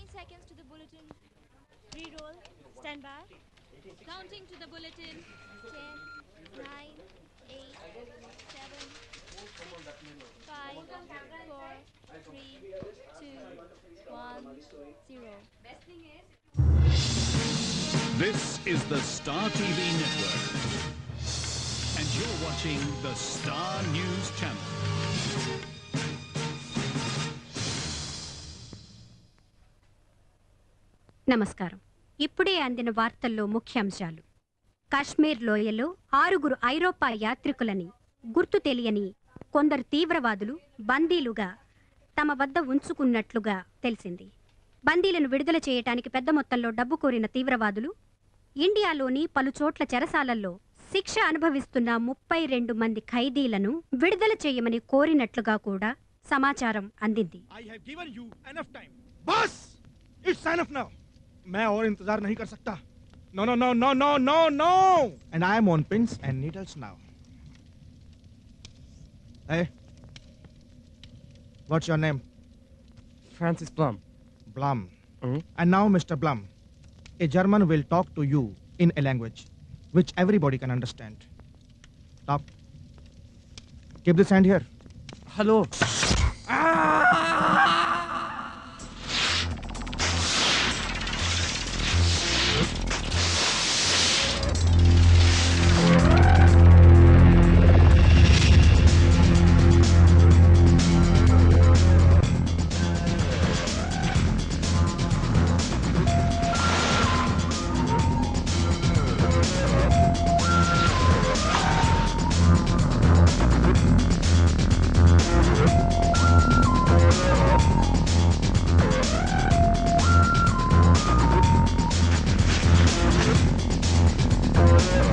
15 seconds to the bulletin. Re-roll. Stand by. Counting to the bulletin. 10, 9, 8, 7, 6, 5, 4, 3, 2, 1, 0. Best thing is... This is the Star TV network, and you're watching the Star News channel. నమస్కారం. ఇప్పుడే అందిన వార్తల్లో ముఖ్యాంశాలు. కాశ్మీర్ లోయలో 6 ఐరోపా యాత్రికులని గుర్తు తెలియని కొందరు తీవ్రవాదులు బందీలుగా తమ వద్ద ఉంచుకున్నట్లుగా తెలిసింది. బందీలను విడుదల చేయటానికి పెద్ద మొత్తంలో డబ్బు కోరిన తీవ్రవాదులు ఇండియాలోని పలుచోట్ల చెరసాలల్లో శిక్ష అనుభవిస్తున్న 32 మంది ఖైదీలను విడుదల చేయమని కోరినట్లుగా కూడా సమాచారం అందింది. मैं और इंतजार नहीं कर सकता. No, no, no, no, no, no, no. And I am on pins and needles now. Hey, what's your name? Francis Blum. Blum. And now, Mr. Blum, a German will talk to you in a language which everybody can understand. Stop. Keep this hand here. Hello.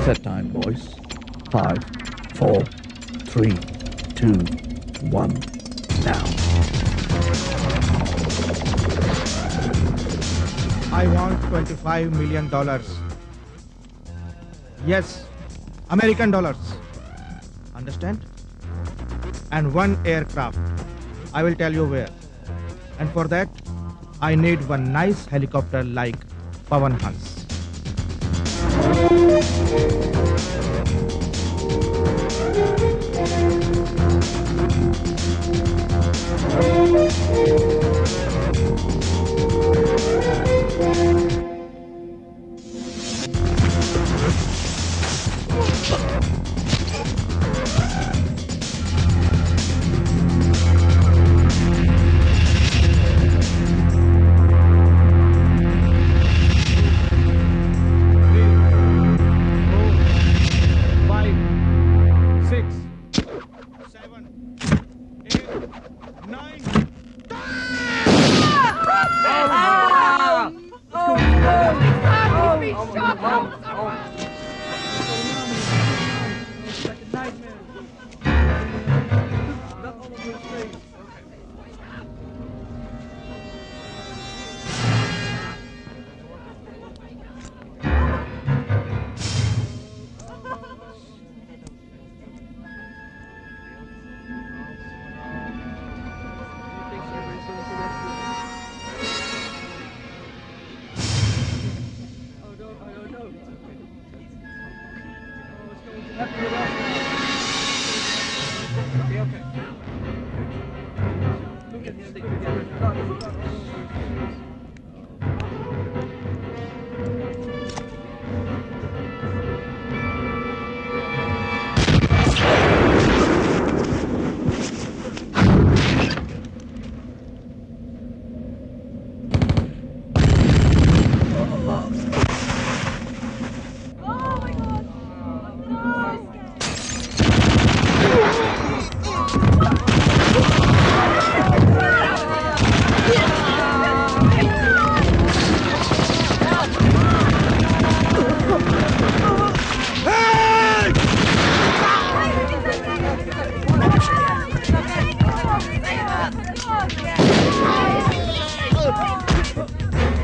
Set time, boys. 5, 4, 3, 2, 1, now. I want $25 million. Yes, American dollars. Understand? And 1 aircraft. I will tell you where. And for that, I need one nice helicopter like Pawan Hans.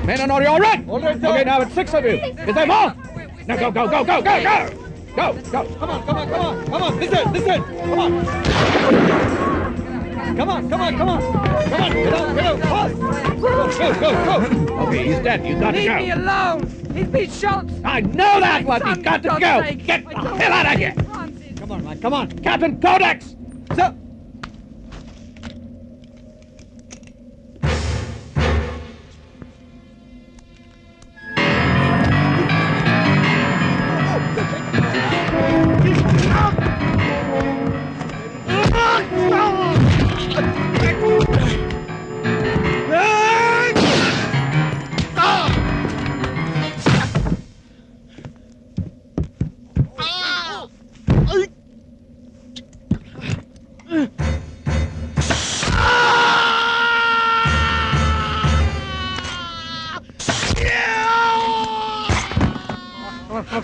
Men, are you all right? All right, sir. Okay, now it's 6 of you. Is there more? Now go, go, go, go, go, go! Go, go. Come on, come on, come on, come on. Listen, listen. Come on. Come on. Get out. Fast. Go. Okay, he's dead. You got to go. Leave me alone. He's been shot. I know that one. You've got to go. Get the hell out of here. Come on. Captain Codex. Sir.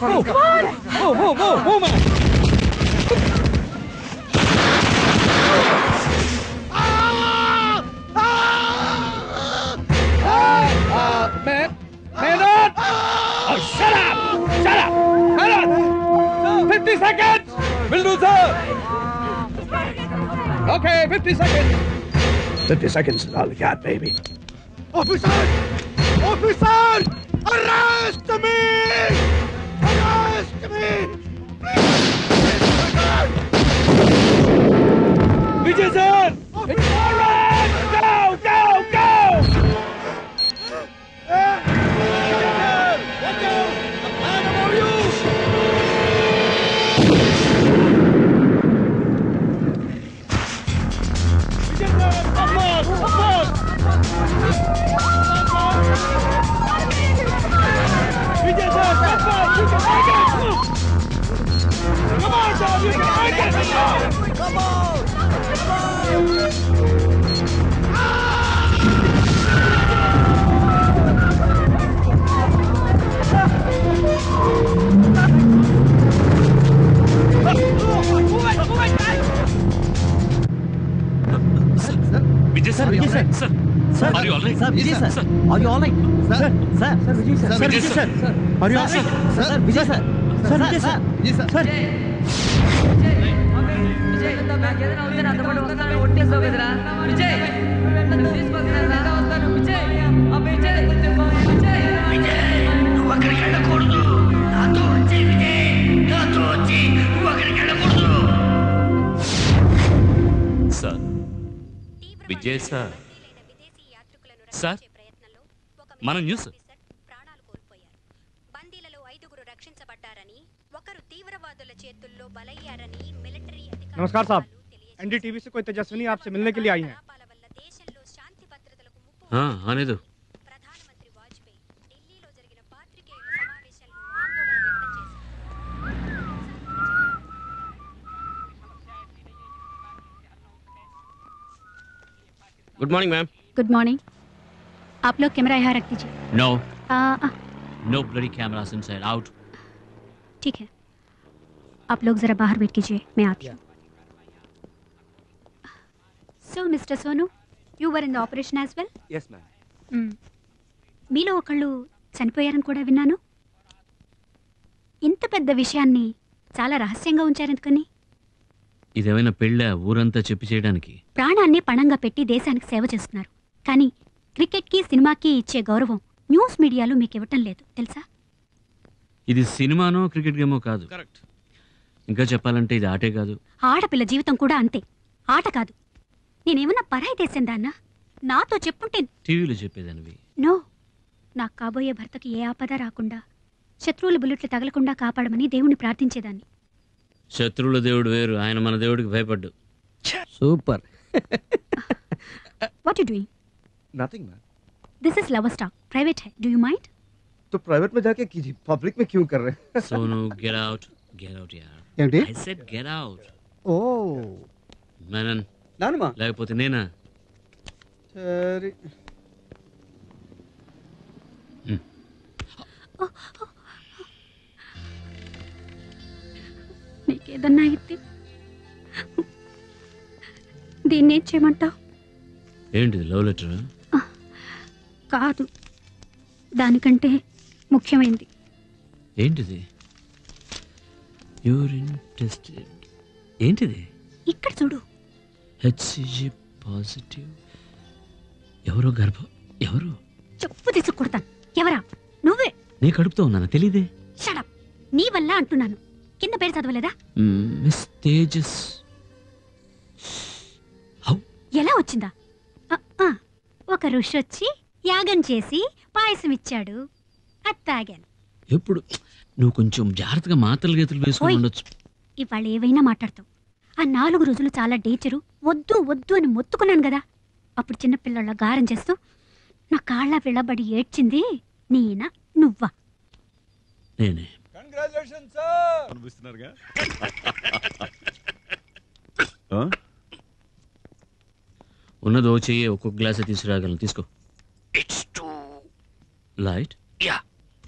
Move, man. Man on! Oh, shut up! Man on! 50 seconds! Will do, sir! Okay, 50 seconds! 50 seconds is all we got, baby. Officer! Arrest me! Vijay, sir! It's all right! Go! Watch out! A plan about you! Vijay, sir! Come on! Vijay, sir! Come on! You can make it! Come on, sir! You can make it! Come on! Vijay sir, are you all right? Sir, Vijay sir, are you all right? Sir, Vijay sir, Vijay sir, are you all right? Sir, Vijay sir, sir. Vijay sir మన news ప్రాణాలు కోల్పోయారు. బందీలలో 5 రక్షించబడ్డారని, ఒకరు తీవ్రవాదుల చేతుల్లో బలయ్యారని military అధికారులు नमस्कार साहब, NDTV से कोई तेजस्विनी आपसे मिलने के लिए आई हैं। దేశంలో శాంతి భద్రతలకు ముప్పు అనేది ప్రధానమంత్రి వాజ్పేయి ఢిల్లీలో జరిగిన పాత్రికేయుల సమావేశంలో ఆందోళన వ్యక్తం చేశారు. Good morning ma'am. Good morning. आप लोग कैमरा यहाँ रख दीजिए. No no bloody cameras inside. Out. ठीक है, आप लोग जरा बाहर वेट कीजिए, मैं आती हूँ. So Mr. Sonu, you were in the operation as well? Yes, ma'am. మీలో ఒకళ్ళు చనిపోయారని కూడా విన్నాను. ఇంత పెద్ద విషయాన్ని చాలా రహస్యంగా ఉంచారెందుకని? ఇదేమైనా పెళ్ళ ఊరంతా చెప్పి చేయడానికి? ప్రాణాన్ని పణంగా పెట్టి దేశానికి సేవ చేస్తున్నారు. కానీ క్రికెట్కి సినిమాకి ఇచ్చే గౌరవం న్యూస్ మీడియాలో మీకు ఇవ్వటం లేదు, తెలుసా? ఇది సినిమానో క్రికెట్ గేమో కాదు. కరెక్ట్. ఇంకా చెప్పాలంటే ఇది ఆటే కాదు. ఆడపిల్ల జీవితం కూడా అంతే, ఆట కాదు. నేనేమన్నా పరాయి దేశం దాన్నా? నాతో చెప్పుంటే. టీవీలో చెప్పేదానివి. నో, నాకు కాబోయే భర్తకి ఏ ఆపద రాకుండా, శత్రువుల బుల్లెట్లు తగలకుండా కాపాడమని దేవుణ్ణి ప్రార్థించేదాన్ని. శత్రువుల దేవుడు వేరు, ఆయన మన దేవుడికి భయపడ్డు. Super. What you doing? Nothing, ma'am. This is lover talk. Private है. Do you mind? तो प्राइवेट में जाके कीजिए, पब्लिक में क्यों कर रहे हैं? सोनू, get out यार. ఏంటి? I said get out. ఓ మేనన్ నానమ్మా. లేకపోతే నేనా? సరే. నీకేదన్నా అయితే దీన్ని ఏం చేయమంటావు? ఏంటిది, లవ్ లెటర్? కాదు, దానికంటే ముఖ్యమైనది. ఏంటిది? Urine test. ఏంటిది? ఇక్కడ చూడు. HCG positive. ఎవరో ఎవరు? చెప్పు తీసి కొడతాను. ఎవరా? నువ్వే. నీ కడుపుతో ఉన్నానా? తెలీదే. షడప్. నీ వల్ల అంటున్నాను. కింద పేరు చదవలేదా? మిస్ తేజస్. ఎలా వచ్చిందా? ఒక ఋషి వచ్చి యాగం చేసి పాయసం ఇచ్చాడు, అది తాగాను. ఎప్పుడు? నువ్వు కొంచెం జాగ్రత్తగా మాత్రలు గీతలు వేసుకుని ఉండొచ్చు. ఇవాళ ఏవైనా మాట్లాడతావు. ఆ 4 రోజులు చాలా డేంజరు, వద్దు వద్దు అని మొత్తుకున్నాను కదా. అప్పుడు చిన్నపిల్లల గారం చేస్తూ నా కాళ్ళ వెళ్ళబడి ఏడ్చింది నేనా నువ్వా? నేనే. ఉన్నదో చెయ్యి ఒక్కొక్క గ్లాసే తీసుకురాగలను. తీసుకో. It's too light. యా.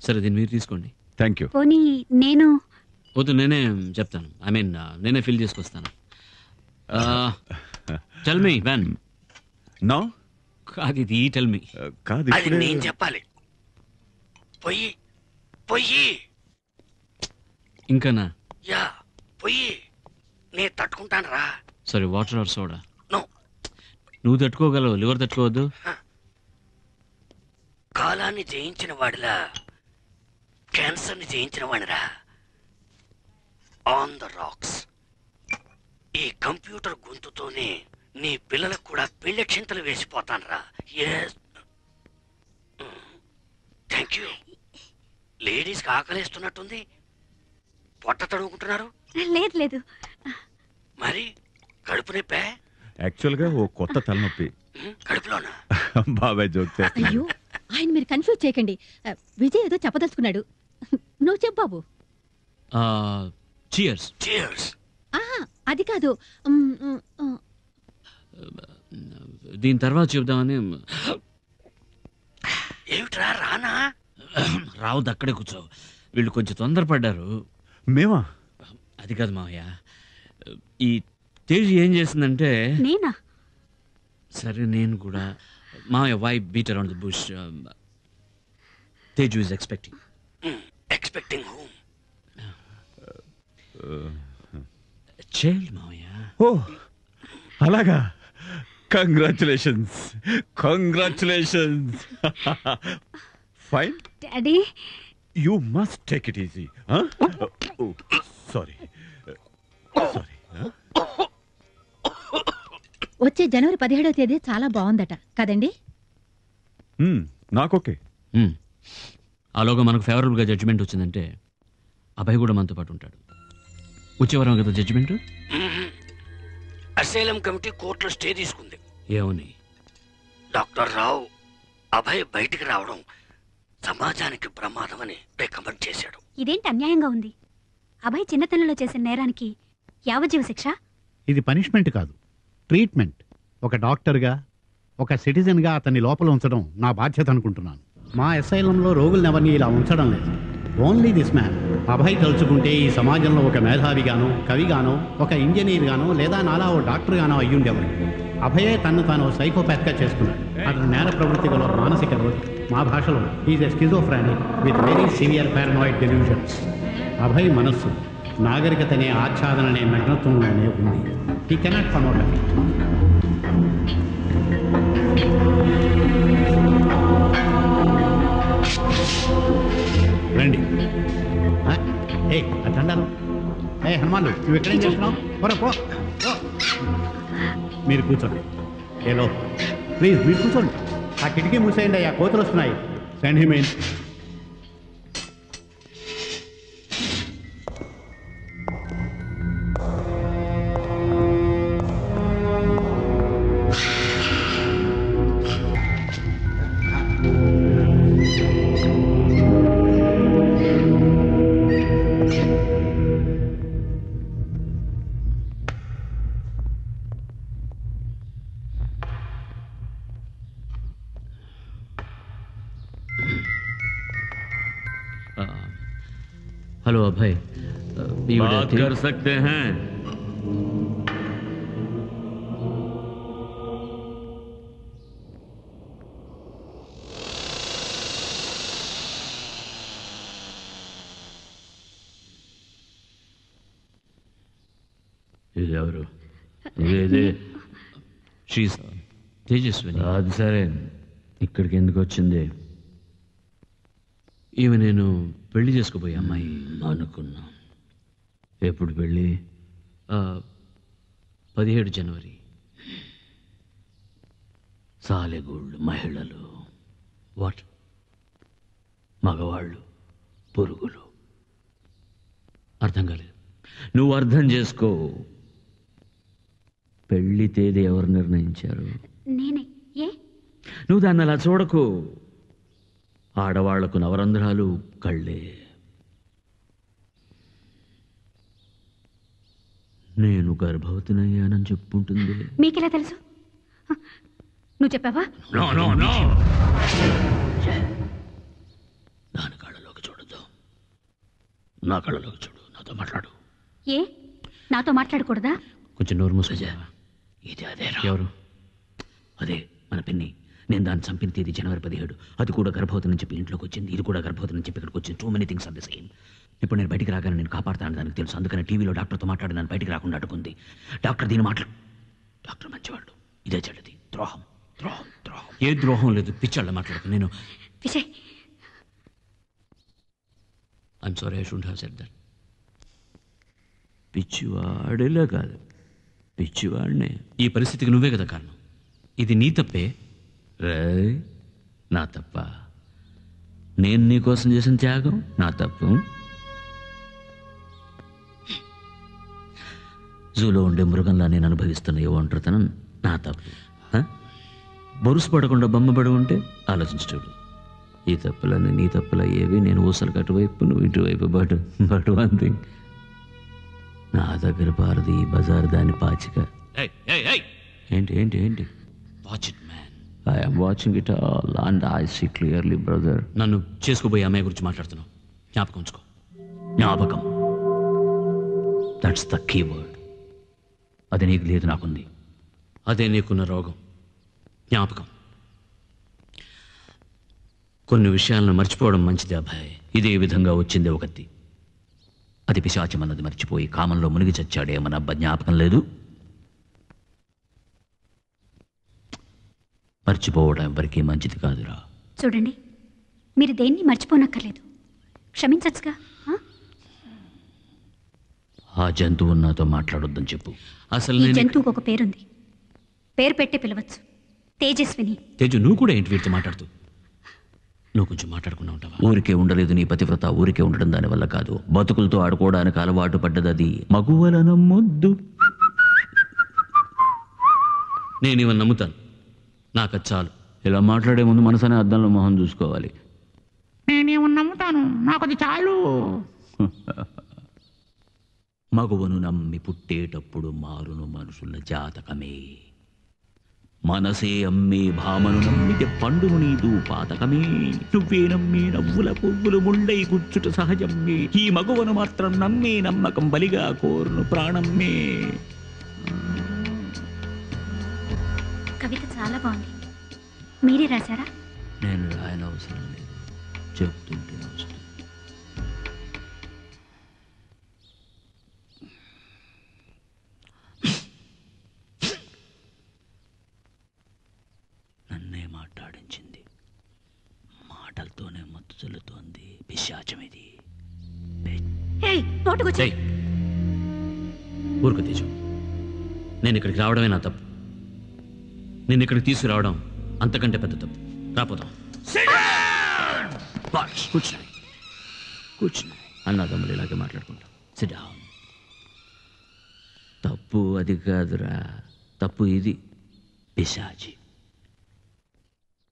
సరే దీన్ని మీరు తీసుకోండి. Thank you. పోనీ నేను వద్దు, నేనే చెప్తాను. ఐ మీన్ నేనే ఫిల్ చేసుకొస్తాను. Tell me when. నో కాదు, ఇది టెల్ మీ కాదు, అది నేను చెప్పాలి. పొయ్యి పొయ్యి. ఇంకానా? యా పొయ్యి. నేను తట్టుకుంటాను రా. సరే వాటర్ ఆర్ సోడా? నో. నువ్వు తట్టుకోగలవు, లివర్ తట్టుకోవద్దు. కాలాన్ని జయించిన వాడిలా క్యాన్సర్ని జయించిన వాడిరా. On the rocks. ఈ కంప్యూటర్ గొంతుతోనే నీ పిల్లలకు కూడా పెళ్లి క్షింతలు వేసిపోతాను రా. ఎస్. Thank you. లేడీస్కి ఆకలిస్తున్నట్టుంది. పొట్ట తడుముకుంటున్నారు. లేదు లేదు. మరి కడుపు నొప్పే? యాక్చువల్గా ఓ కొత్త తలనొప్పి. కడుపులోనా? బాబాయ్ జోక్. అయ్యో, ఆయన మీరు కన్ఫ్యూజ్ చేయకండి. విజయ్ ఏదో చెప్పదలుచుకున్నాడు. నువ్వు చెప్పు బాబు. చీర్స్. చీర్స్. అది కాదు. దీని తర్వాత చెప్దామని. ఏమిట్రా రానా? రావద్దు, అక్కడే కూర్చో. వీళ్ళు కొంచెం తొందరపడ్డారు. మేమా? అది కాదు మావయ్య, ఈ తేజ్ ఏం చేసిందంటే. నేనా? సరే నేను కూడా. మావయ్య, why beat around the bush? Teju is expecting. Expecting whom? Child మావయ్య. ఓ అలాగా. Congratulations, congratulations. Fine daddy. You must take it easy. Sorry sorry. వచ్చే జనవరి 17వ తేదీ చాలా బాగుందట కదండి? నాకోకే. అలాగా మనకు ఫేవరబుల్గా జడ్జిమెంట్ వచ్చిందంటే అభయ్ కూడా మనతో పాటు ఉంటాడు. వచ్చేవారం కదా జడ్జిమెంట్. అసైలం కమిటీ కోర్టులో స్టే తీసుకుంది. ఏమని? డాక్టర్ రావు అభయ్ బయటికి రావడం సమాజానికి ప్రమాదమని రికమెండ్ చేశాడు. ఇదేంటి అన్యాయంగా ఉంది? అభయ్ చిన్నతనంలో చేసిన నేరానికి యావజ్జీవ శిక్ష. ఇది పనిష్మెంట్ కాదు, ట్రీట్మెంట్. ఒక డాక్టర్గా, ఒక సిటిజన్గా అతన్ని లోపల ఉంచడం నా బాధ్యత అనుకుంటున్నాను. మా అసైలంలో రోగులనెవరిని ఇలా ఉంచడం లేదు. Only this man. అభయ్ తలుచుకుంటే ఈ సమాజంలో ఒక మేధావిగానో, కవిగానో, ఒక ఇంజనీర్గానో, లేదా నాలా ఓ డాక్టర్గానో అయ్యుండేవాడు. అభయే తన్ను తాను సైకోపాత్గా చేసుకున్నాడు. అతను నేర ప్రవృత్తి గల మానసిక రోగి. మా భాషలో is a schizophrenic with very severe paranoid delusions. Abhay మనస్సు నాగరికతనే ఆచ్ఛాదననే నగ్నత్వంలోనే ఉంది. He cannot come out of it. రండి. ఏ అటండాను. ఏ హనుమాన్లు, నువ్వు ఎక్కడేం చేస్తున్నావు? పో. మీరు కూర్చోండి. ఏలో ప్లీజ్ మీరు కూర్చోండి. ఆ కిటికీ మూసేయండి, ఆ కోతులు వస్తున్నాయి. Send him in. हेलो अभय, बात कर सकते हैं? ఇది ఎవరు? ఇది షీస్ తేజస్విని. అది సరే, ఇక్కడికి ఎందుకు వచ్చింది? ఈమె నేను పెళ్లి చేసుకోబోయే అమ్మాయి అనుకున్నా. ఎప్పుడు పెళ్ళి? 17 జనవరి. సాలెగూళ్ళు మహిళలు, వాట్? మగవాళ్ళు పురుగులు. అర్థం కాలేదు. నువ్వు అర్థం చేసుకో. పెళ్లి తేదీ ఎవరు నిర్ణయించారు? నేనే. ఏ? నువ్వు దాన్ని అలా చూడకు. ఆడవాళ్లకు నవరంధ్రాలు కళ్ళే. నేను గర్భవతినయ్యానని చెప్పుంటుంది. మీకెలా తెలుసు? నువ్వు చెప్పావా? దాని కళ్ళలోకి చూడద్దు, నా కళ్ళలోకి చూడు, నాతో మాట్లాడు. ఏ? నాతో మాట్లాడకూడదా? కొంచెం నోరు మూసుకో. ఇది అదే. ఎవరు? అదే మన పిన్ని. నేను దాన్ని చంపిన తేదీ జనవరి 17. అది కూడా గర్భవతిని చెప్పి ఇంట్లోకి వచ్చింది, ఇది కూడా గర్భవతిని చెప్పి ఇక్కడికి వచ్చింది. Too many things are the same. ఇప్పుడు నేను బయటికి రాగానే నేను కాపాడుతాను దానికి తెలుసు. అందుకని టీవీలో డాక్టర్తో మాట్లాడి నన్ను బయటికి రాకుండా అడ్డుకుంది. డాక్టర్ దీని డాక్టర్ మంచివాళ్ళు, ఇదే చెడ్డది. ద్రోహం ద్రోహం ద్రోహం. ఏ ద్రోహం లేదు, పిచ్చాళ్ళ మాట్లాడుతూ. నేను Vijay, I'm sorry, I should have said that. పిచ్చివాడిలా కాదు, పిచ్చివాడినే. ఈ పరిస్థితికి నువ్వే కదా కారణం. ఇది నీ తప్పే. రే, నా తప్ప? నేను నీకోసం చేసిన త్యాగం నా తప్పు? జూలో ఉండే మృగంలా నేను అనుభవిస్తున్న ఈ ఒంటరితనం నా తప్పు. బొరుసు పడకుండా బొమ్మబడి ఉంటే ఆలోచించి చూడు. ఈ తప్పులన్నీ నీ తప్పులయ్యేవి. నేను ఊసలకు అటువైపు, నువ్వు ఇటువైపు. బట్ వన్ థింగ్, నా దగ్గర పారది ఈ బజార్ దాని పాచిక. ఏంటి ఏంటి ఏంటి? Watch it man. I'm watching it all and I see clearly brother. నన్ను చేసుకోబోయే అమ్మాయి గురించి మాట్లాడుతున్నావు. జ్ఞాపకం ఉంచుకో. జ్ఞాపకం, దట్స్ ద కీవర్డ్. అది నీకు లేదు, నాకుంది. అదే నీకున్న రోగం, జ్ఞాపకం. కొన్ని విషయాలను మర్చిపోవడం మంచిది అబ్బాయి. ఇదే విధంగా వచ్చిందే ఒకటి. అది పిశాచమన్నది మర్చిపోయి కామంలో మునిగి చచ్చాడే. మన అబ్బ జ్ఞాపకం లేదు. మర్చిపోవడం ఎవరికీ మంచిది కాదురా. చూడండి, మీరు దేన్ని మర్చిపోనక్కర్లేదు, క్షమించచ్చుగా. ఆ జంతువు నాతో మాట్లాడొద్దని చెప్పు. అసలు ఈ జంతువుకు ఒక పేరుంది, పేరు పెట్టి పిలవచ్చు. తేజస్విని. తేజు, నువ్వు కూడా ఏంటి వీటితో మాట్లాడుతూ? నువ్వు కొంచెం మాట్లాడుకున్నా ఉంటావా? ఊరికే ఉండలేదు నీ పతివ్రత. ఊరికే ఉండడం దానివల్ల కాదు, బతుకులతో ఆడుకోవడానికి అలవాటు పడ్డది. అది మగువల నమ్మొద్దు. నేను ఇవన్నీ నమ్ముతాను, నాకు అది చాలు. ఇలా మాట్లాడే ముందు మనసనే అద్దంలో మొహం చూసుకోవాలి. నేనేమో నమ్ముతాను, నాకు అది చాలు. మగువను నమ్మి పుట్టేటప్పుడు మారును మనుషుల జాతకమే. మనసే అమ్మే భామను నమ్మితే పండును నీదు పాతకమే. నువ్వే నమ్మే నవ్వుల పువ్వులు ముళ్ళై గుచ్చుట సహజమ్మే. ఈ మగువను మాత్రం నమ్మే నమ్మకం బలిగా కోరును ప్రాణమ్మే. కవిత చాలా బాగుంది. మీరే రాశారా? నేను రాయనవసరం లేదు, చెప్తుంటే వస్తుంది. నన్నే మాట్లాడించింది, మాటలతోనే మత్తు చెల్లుతోంది. పిశాచం ఇది. ఊరుకు తేజు, నేను ఇక్కడికి రావడమే నా తప్పు. నేను ఇక్కడికి తీసుకురావడం అంతకంటే పెద్ద తప్పు. రాపోతాం. కూర్చున్నాయి కూర్చున్నాయి అన్నదమ్ములు ఇలాగే మాట్లాడుకుంటాం. SIT down. తప్పు అది కాదురా, తప్పు ఇది. పిశాచి.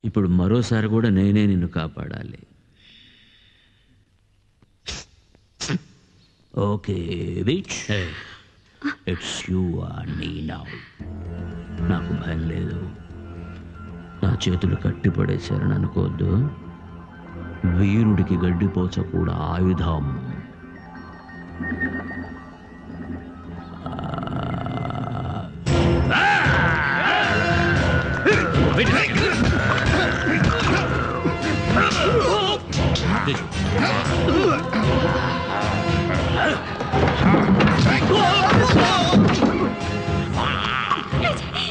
ఇప్పుడు మరోసారి కూడా నేనే నిన్ను కాపాడాలి. Okay which, it's you and me now. నాకు భయం లేదు. నా చేతులు కట్టిపడేశారని అనుకోవద్దు. వీరుడికి గడ్డిపోచ కూడా ఆయుధం.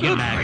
Get back.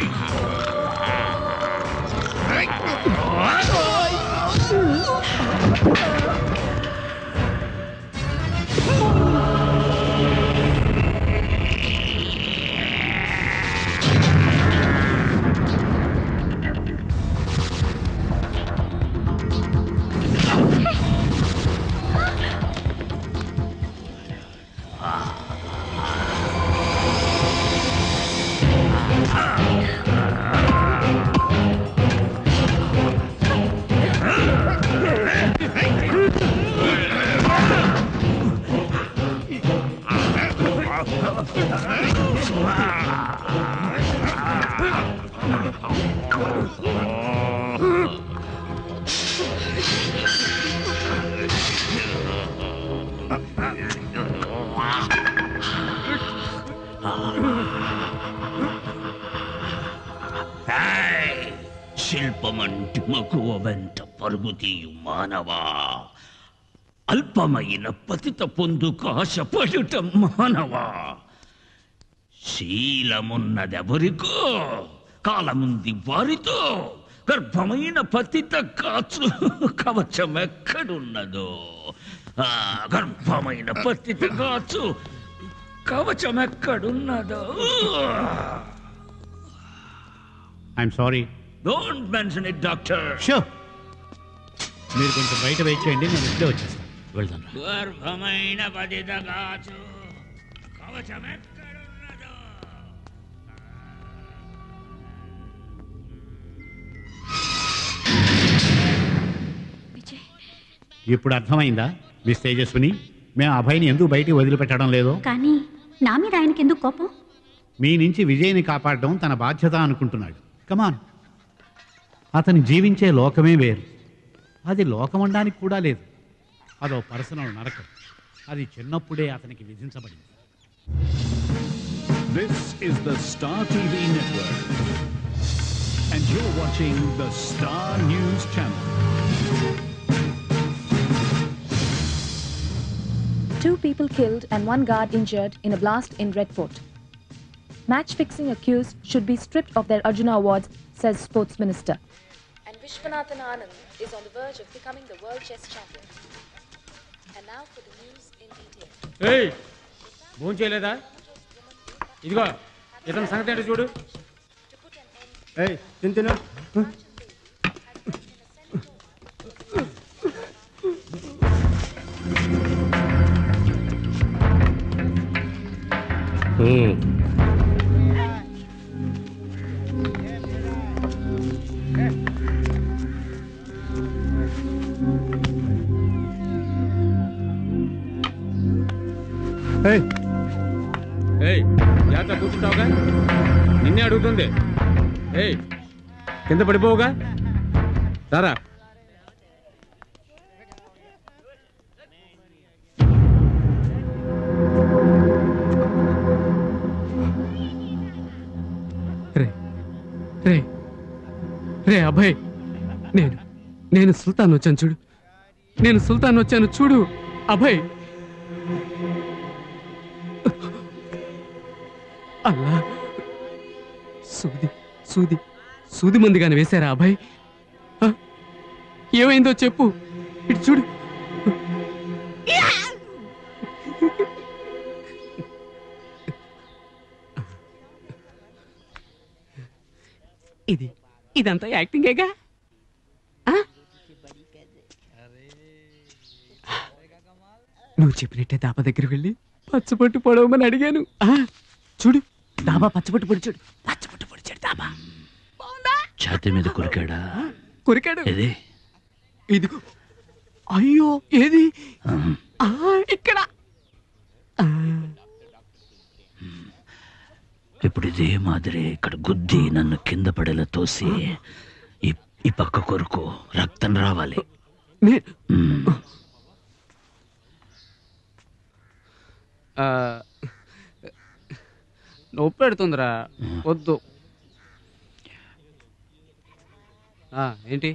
శిల్పమంటి మగువ వెంట పరుగుతీయు మానవా, అల్పమైన పతిత పొందుకు ఆశపడుట మానవా. శీలమున్నదెవరికో కాలముంది వారితో, గర్భమైన పతిత కాచు కవచమెక్కడున్నదో. గర్భమైన పతిత కాచు కవచమెక్కడున్నదో. I'm sorry. Don't mention it, doctor. Sure. మీరు కొంచెం బయట వెయిట్ చేయండి, నేను ఇప్పుడే వచ్చేస్తాను. వెళ్తాను. గర్భమైన పతిత కాచు కవచమెక్కడున్నదో. ఇప్పుడు అర్థమైందా మిస్ తేజస్విని? మేము అభయ్ని ఎందుకు బయటికి వదిలిపెట్టడం లేదో. కానీ నా మీద ఆయనకి ఎందుకు కోపం? మీ నుంచి విజయ్ని కాపాడడం తన బాధ్యత అనుకుంటున్నాడు. కమాన్, అతని జీవించే లోకమే వేరు. అది లోకం అనడానికి కూడా లేదు. అదో పర్సనల్ నరకం. అది చిన్నప్పుడే అతనికి విధించబడింది. This is the Star TV network, and you're watching the Star News channel. 2 people killed and 1 guard injured in a blast in Red Fort. Match-fixing accused should be stripped of their Arjuna awards, says Sports Minister. And Vishwanathan Anand is on the verge of becoming the world chess champion. And now for the news in detail. Hey! భోజనం చేయలేదా? ఇదిగో ఇతని సంగతి ఏంటో చూడు. ఏయ్ తిను. జాగ్రత్త కూర్చుంటావుగా, నిన్నే అడుగుతుంది. ఏయ్ కింద పడిపోవుగా, రారా. రే రే అభయ్, నేను సుల్తాన్ వచ్చాను చూడు. నేను సుల్తాన్ వచ్చాను చూడు అభయ్. అల్లా, సూది మందిగానే వేశారా అభయ్? ఏమైందో చెప్పు, ఇటు చూడు. ఇదంతా యాక్టింగేగా? నువ్వు చెప్పినట్టే దాబా దగ్గర వెళ్ళి పచ్చబొట్టు పొడవమని అడిగాను. చూడు దాబా పచ్చబొట్టు పొడిచాడు. పచ్చబొట్టు పొడిచాడు దాబా. ఛాతీ మీద కొరికాడా? కొరికాడు. ఏది? ఇదిగో. అయ్యో ఏది? ఇక్కడ. ఇప్పుడు ఇదే మాదిరి ఇక్కడ గుద్ది నన్ను కింద పడేలా తోసి ఈ పక్క కొరకు రక్తం రావాలి. నొప్పి పెడుతుందిరా, వద్దు. ఏంటి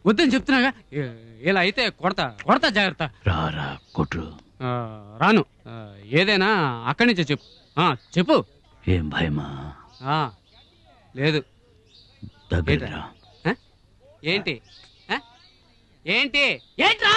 వద్దని చెప్తున్నాగా. ఇలా అయితే కొడతా జాగ్రత్త. రారా కొట్టు. రాను. ఏదైనా అక్కడి నుంచే చెప్పు. చెప్పు. ఏం భయమా? లేదు. దగ్గర ఏంటి ఏంటి ఏంట్రా?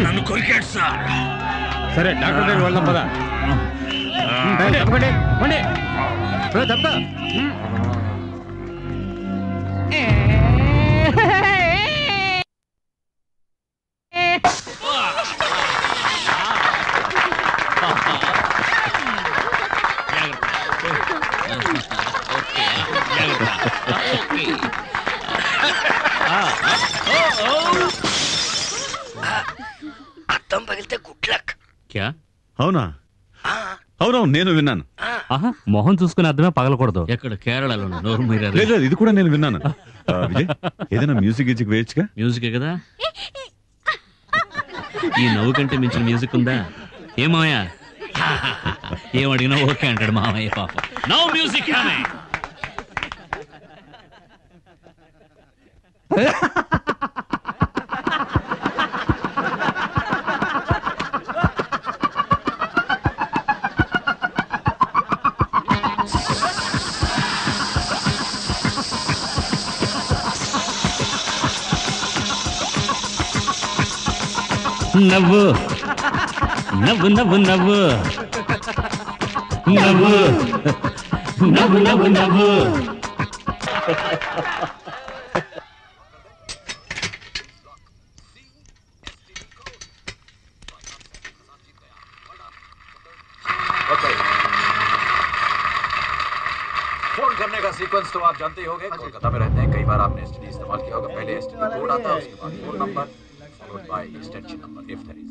నన్ను కొరికాడు సార్. సరే డాక్టర్ దగ్గర వెళ్దాం పదా. తప్పకండి తప్ప. అద్దం పగిలితే గుడ్ లక్. క్యా? అవునా? అవునవును, నేను విన్నాను. మొహం చూసుకుని అర్థమే పగలకూడదు. ఎక్కడ? కేరళలో. నోరు మీరా? లేదు, ఇది కూడా నేను విన్నాను. విజయ్, ఏదైనా మ్యూజిక్ గిజిక్ వేయచ్చుగా? మ్యూజికే కదా. ఈ నవ్వు కంటే మించిన మ్యూజిక్ ఉందా? ఏమాయా ఏం అడిగినా ఓకే అంటాడు మామయ్య పాపం. No music. నవ్వు నవ్వు నవ్వు నవ్వు నవ్వు నవ్వు నవ్వు నవ్వు. फोन करने का सीक्वेंस तो आप जानते ही होंगे. कोलकाता में रहते हैं, कई बार आपने एसटीडी इस्तेमाल किया होगा. पहले एसटीडी कोड आता है, उसके बाद phone number followed by extension number if there is.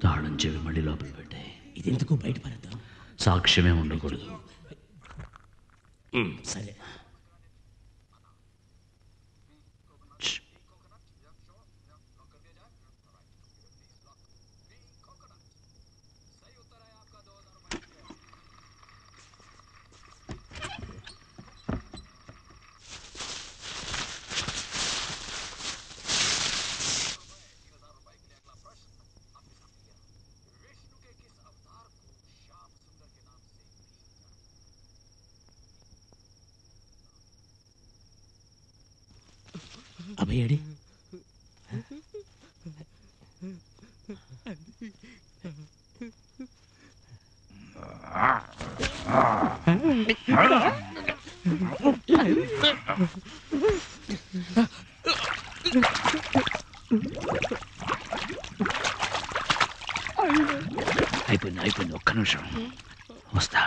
తాళం చెవి మళ్ళీ లోపల పెట్టాయి. ఇది ఎందుకు బయట పడద్దాం? సాక్ష్యమే ఉండకూడదు. సరే. అభయడి అయిపోయింది. ఒక్క నిమిషం వస్తా.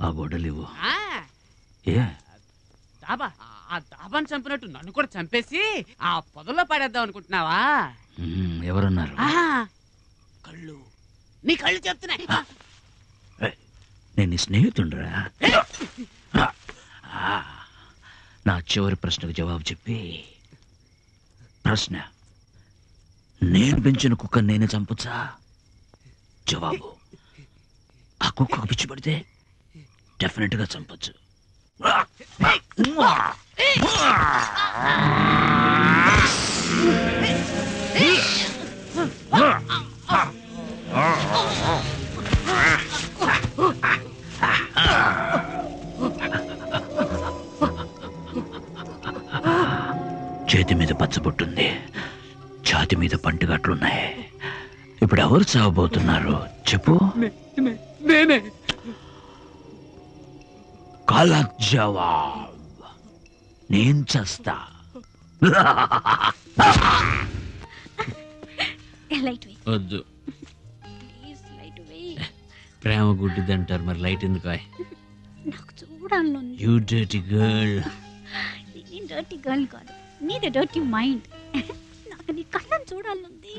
ఆ గొడవలేవు. డాబాని చంపినట్టు నన్ను కూడా చంపేసి ఆ పొదల్లో పడేద్దాం అనుకుంటున్నావా? ఎవరన్నారు? కళ్ళు, నీ కళ్ళు చెప్తున్నాయి. నేను నీ స్నేహితుడురా. నా చివరి ప్రశ్నకు జవాబు చెప్పి. ప్రశ్న, నేను పెంచిన కుక్క నేనే చంపొచ్చా? జవాబు, ఆ కుక్కకు పిచ్చి పడితే డెఫినెట్ గా చంపొచ్చు. చేతి మీద పచ్చబొట్టుంది, ఛాతి మీద పంటిగట్లున్నాయి. ఇప్పుడు ఎవరు చావబోతున్నారు చెప్పు? నేనే. గలత్ జవాబ్. నేను చస్తా. వద్దు, ప్లీజ్ లైట్ వే. ప్రేమ గుడ్డిది అంటారు, మరి లైట్ ఎందుకు? నాకు చూడాలనుంది. You dirty girl. నేను డర్టీ గర్ల్ కాదు, నీది డర్టీ మైండ్. నాకు నీ కళ్ళని చూడాలనుంది.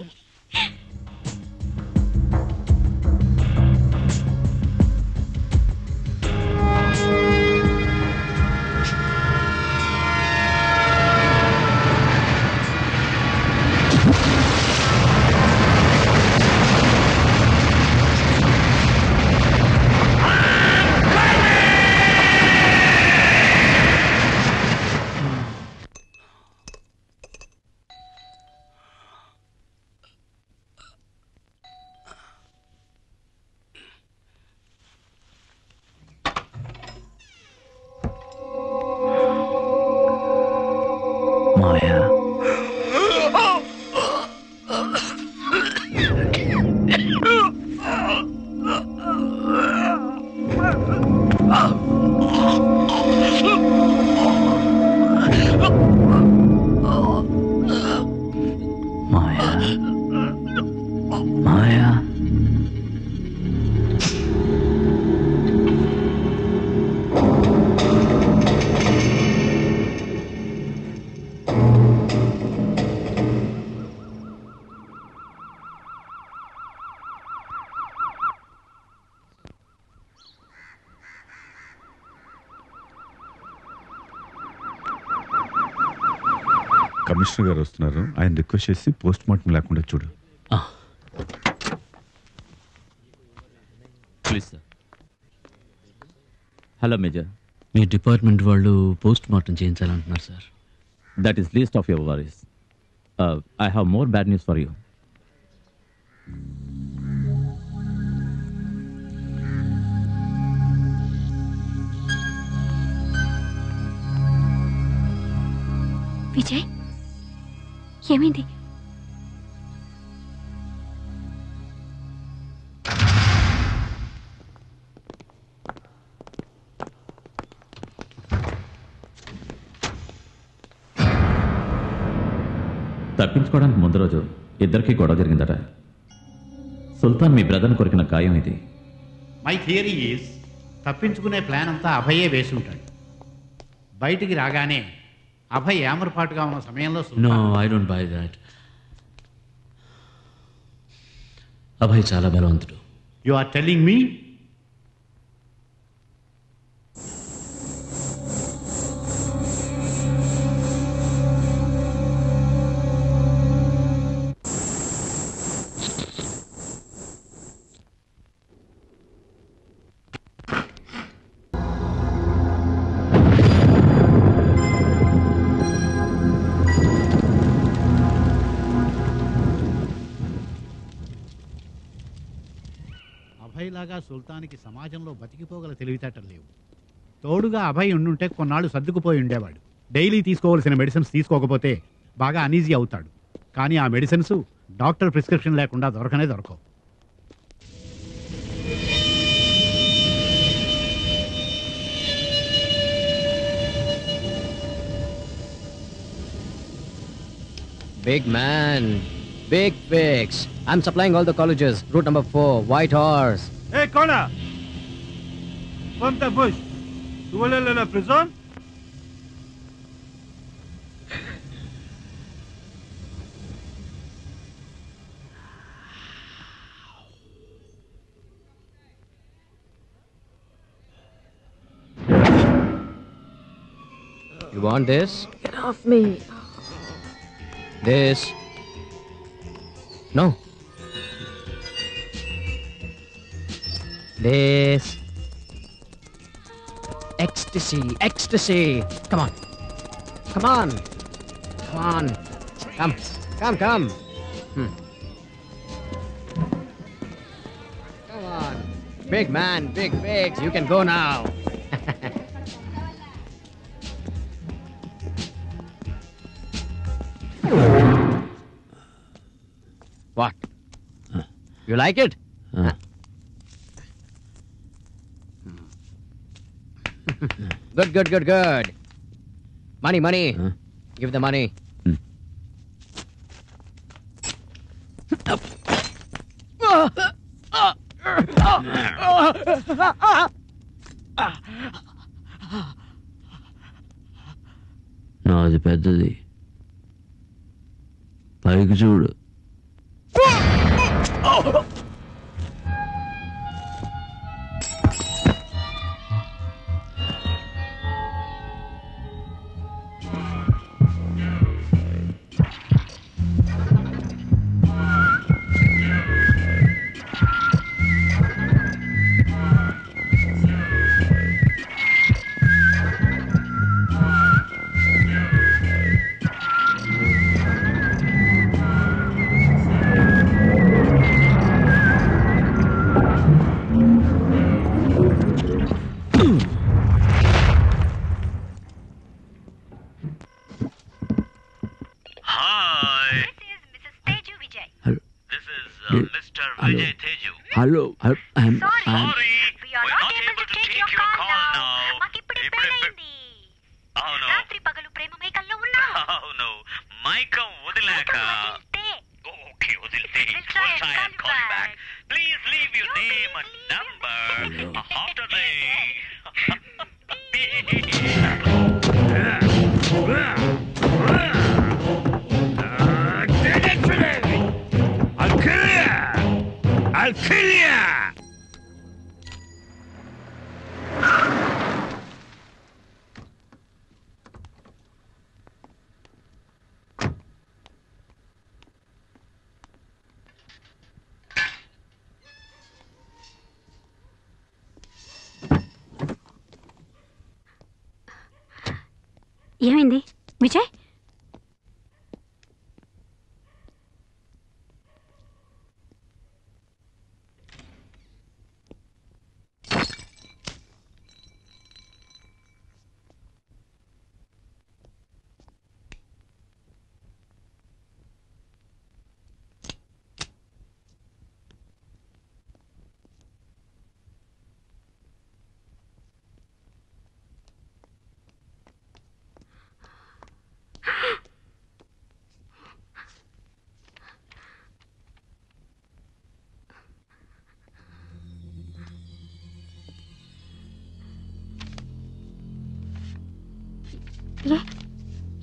కమిషనర్ గారు వస్తున్నారు, ఆయన రిక్వెస్ట్ చేసి పోస్ట్ మార్టం లేకుండా చూడు. Please sir. Hello major. మీ డిపార్ట్మెంట్ వాళ్ళు పోస్ట్ మార్టం చేయించాలంటున్నారు sir. That is least of your worries. I have more bad news for you. Vijay, ఏమైంది? తప్పించుకోవడానికి ముందు రోజు ఇద్దరికి గొడవ జరిగిందట. సుల్తాన్ మీ బ్రదర్ని కొరికిన గాయం ఇది. మై థియరీ ఈజ్ తప్పించుకునే ప్లాన్ అంతా అభయే వేసి ఉంటాడు. బయటికి రాగానే అభయ్ ఏమరపాటుగా ఉన్న సమయంలో no, I don't buy that. Abhay చాలా బలవంతుడు. You are telling me? అభయ్లాగా సుల్తాన్కి సమాజంలో బతికిపోగల తెలివితేటలు లేవు. తోడుగా అభయ్ ఉండుంటే కొన్నాళ్ళు సర్దుకుపోయి ఉండేవాడు. డైలీ తీసుకోవాల్సిన మెడిసిన్స్ తీసుకోకపోతే బాగా అనీజీ అవుతాడు. కానీ ఆ మెడిసిన్స్ డాక్టర్ ప్రిస్క్రిప్షన్ లేకుండా దొరకనే దొరకవు. Big man, big fix. I'm supplying all the colleges. Route number 4, White Horse. Hey, Connor! From the bush. You will in a prison? You want this? Get off me. This. No. This. Ecstasy, ecstasy. Come on. Come on. Come on. Come. Come, come. Come on. Big man, big figs. You can go now. What? You like it? Good, good, good, good. Money, money. Give the money. పెద్దది. పైకి చూడు. Hello రాత్రి పగలు ప్రేమ మైకంలో ఉన్నా. అవును, మైకం వదిలాక వదిలితే please leave your name and number after I'll kill you! ఏమైంది విజయ్?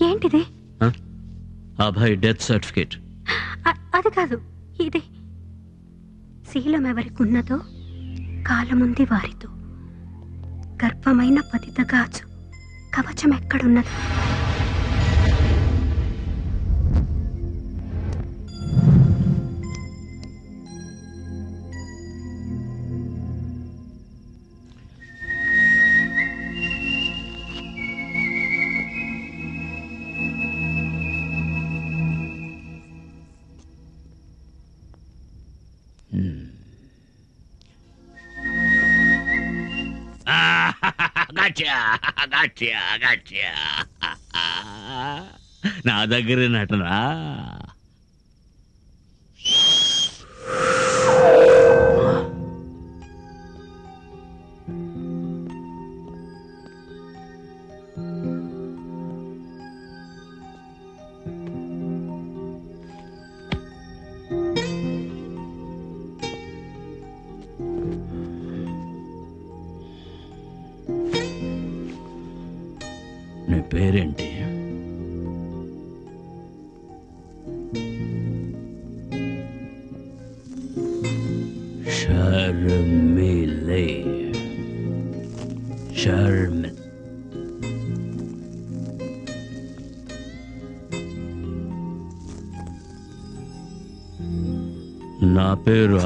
ఏంటిది? Abhay death certificate. అది కాదు, ఇది శీలం ఎవరికి ఉన్నదో కాలముంది వారితో, గర్భమైన పతిత గాజు కవచం ఎక్కడున్నది? నా దగ్గర నటనా? నీ పేరేంటి? షర్మిలే. షర్మిల్. నా పేరు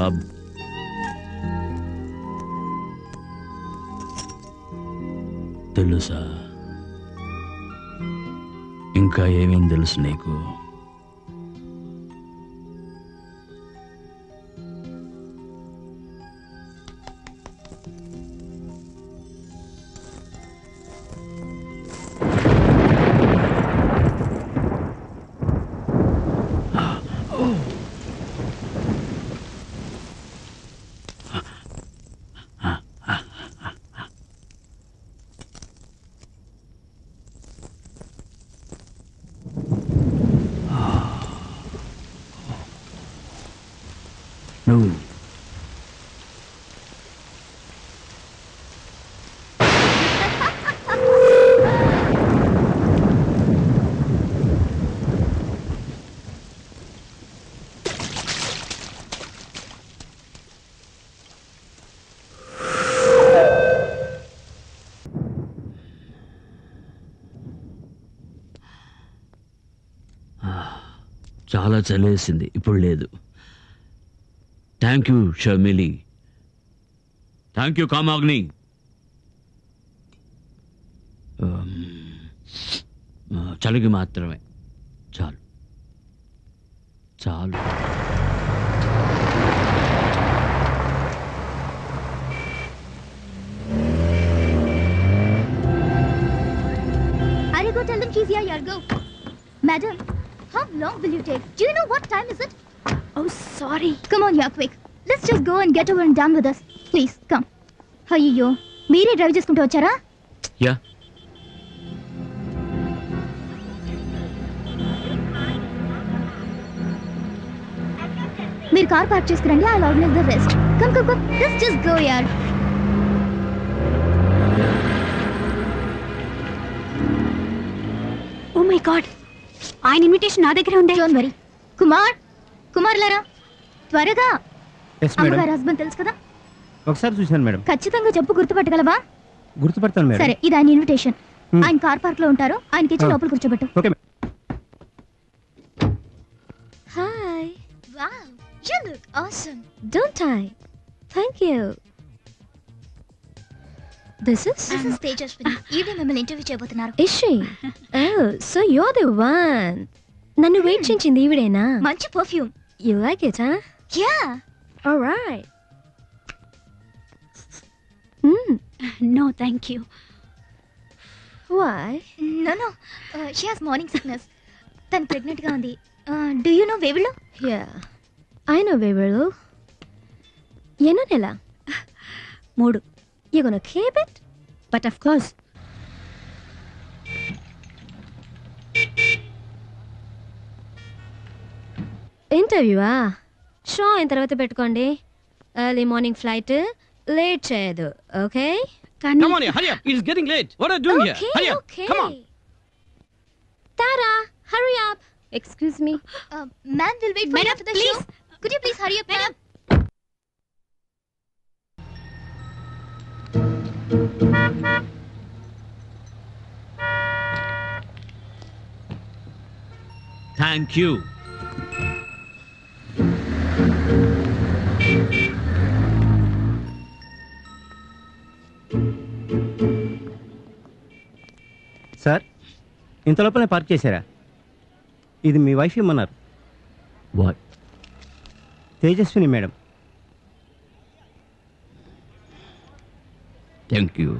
తెలుసా? ఇంకా ఏమేం తెలుసు నీకు? నువ్వు చాలా చలేసింది, ఇప్పుడు లేదు. Thank you Sharmili. Thank you Kamagni. చలికి మాత్రమే చాలు చాలు. I'll go tell them she's here, go. Madam, how long will you take? Do you know what time is it? Oh, sorry. Come on, yeah, quick. Let's just go and get over and done with this. Please, come. అయ్యో మీరే drive చేసుకుంటూ వచ్చారా? Yeah. మీరు car park చేసుకురండి. I'll organize the rest. Come. Let's just go, yaar. Oh my god, ఆయన invitation నా దగ్గరే ఉండే. Don't worry. కుమార్ లారా త్వరగా. అమ్మగారి హస్బెండ్ తెలుసు కదా? ఒకసారి చూశాను మేడం. ఖచ్చితంగా చెప్పు, గుర్తుపట్టగలవా? గుర్తుపడతాను మేడం. సరే, ఇది ఆయన ఇన్విటేషన్. ఆయన కార్ పార్క్ లో ఉంటారు, ఆయనకి ఇచ్చి లోపల కూర్చోబెట్టు. Okay. Hi. Wow, you look awesome. Don't I? Thank you. This is Tejaswini. Evening మిమ్మల్ని ఇంటర్వ్యూ చేయబోతున్నారు. Is she? Oh, so you're the one. నన్ను వెయిట్ చేయించింది ఈవిడేనా? మంచి perfume. You like it, huh? Yeah. All right. No, thank you. Why? No. She has morning sickness. తను pregnant గా ఉంది. Do you know వేవిళ్ళు? Yeah. I know వేవిళ్ళు. ఎన్నో నెల? 3. You gonna keep it? But of course. ఇంటర్వ్యూవా? Show అయిన తర్వాత పెట్టుకోండి. Early morning flight, late చేయదు. Okay? Come on here, hurry up. It is getting late. What are you doing here? Hurry up. Come on. Tara, hurry up. Excuse me. Ma'am, we'll wait for you after the show. Could you please hurry up, madam? Thank you. Sir, ఇంత లోపలనే park చేశారా? ఇది మీ wife ఇమ్మన్నారు. What? Tejaswini madam. Thank you.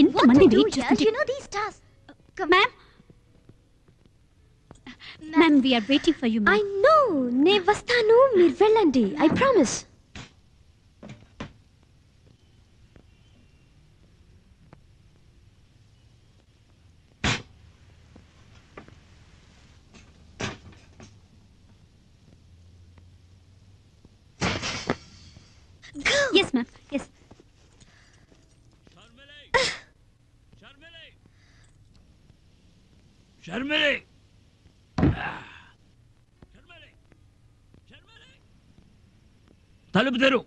ఇంతమంది wait చేస్తుంటే. You know these tasks. Ma'am, we are waiting for you, ma'am. I know. నే వస్తాను, మీరు వెళ్ళండి. I promise. Go. Yes, ma'am. Yes. Sharmili! తలుపు తెరు.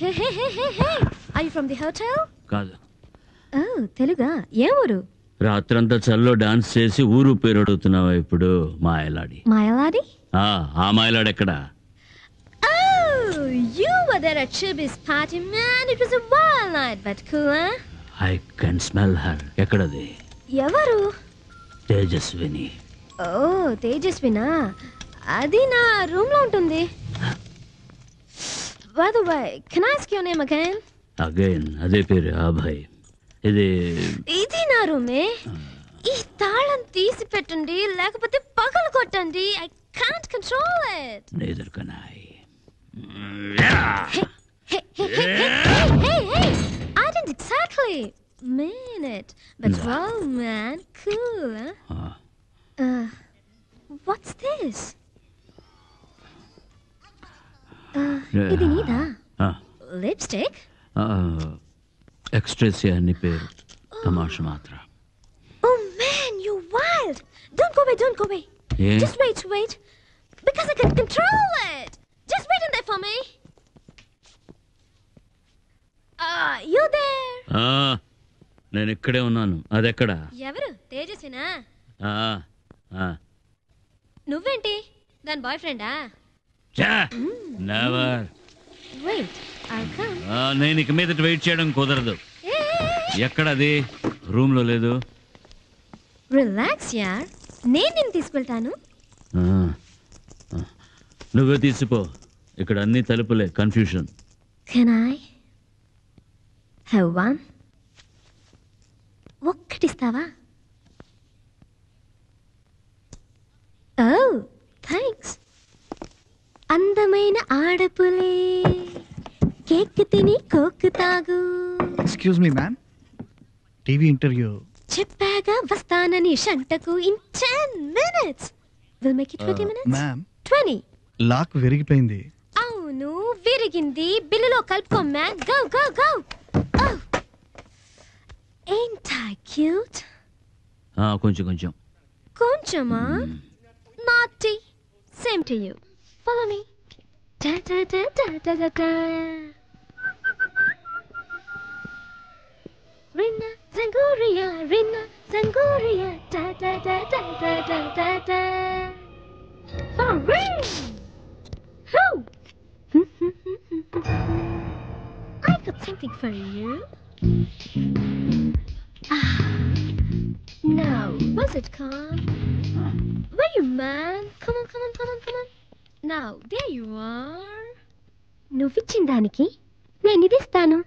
Hey. Are you from the hotel? కాదు. Oh, తెలుగా? ఏ ఊరు? రాత్రంతా చల్లో డాన్స్ చేసి ఊరు పేరు అడుగుతున్నావా ఇప్పుడు? మాయలాడి. మాయలాడి? ఆ మాయలాడి ఎక్కడా? Oh, you were there at Chibi's party, man. It was a wild night, but cool, huh? I can smell her. ఎక్కడది? ఎవరు? తేజస్విని. ఓ, తేజస్వినా? అది నా రూమ్ లో ఉంటుంది. By the way, can I ask your name again? Again, అదే పేరు అభయ్. ఇది నా రూమే. ఈ తాళం తీసి పెట్టండి, లేకపోతే పగలు కొట్టండి. I can't control it. Neither can I. Hey. I didn't exactly. minute. But wow, man, cool, huh? What's this? ఇది నీదా? Lipstick? ఎక్స్ట్రేసియా అని పేరు. తమాషా మాత్ర. Oh man, you wild! Don't go away, don't go away. Yeah. Just wait. Because I can control it. Just wait in there for me. You there? నేను ఇక్కడే ఉన్నాను. అదెక్కడ? ఎవరు? తేజస్వినా? నువ్వేంటి దాని బాయ్ ఫ్రెండా? నెవర్. Wait, I'll come. నేను ఇక మీద వెయిట్ చేయడం కుదరదు. ఎక్కడది? రూమ్లో లేదు. రిలాక్స్ యార్, నేను నిన్ను తీసుకెళ్తాను. నువ్వే తీసిపో. ఇక్కడ అన్ని తలుపులే. Confusion. Can I have one? ఒక్కటిస్తావా? Oh, thanks. అందమైన ఆడపులే కేక్ తిని కోక్ తాగు. Excuse me ma'am, TV interview. చెప్పాగా వస్తానని షంటకు in 10 minutes. We'll make it 20 minutes. Ma'am 20. Lock విరిగిపోయింది. అవును విరిగింది. బిల్లులో కలుపుకో man. Go, go, go. Oh. Ain't I cute? కొంచెం. కొంచెమా? Naughty. Same to you. Follow me. Da da da da da da da. Rina Zangoria, da da da da da da da da. For real. Who? I got something for you. Now, was it calm? Where you, man? Come on. Now, there you are. నువ్విచ్చిన దానికి నేను ఇది ఇస్తాను.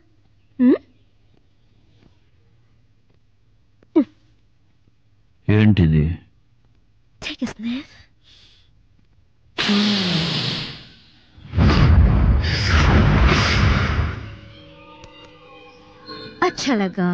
ఏంటిది? Take a sniff. अच्छा लगा?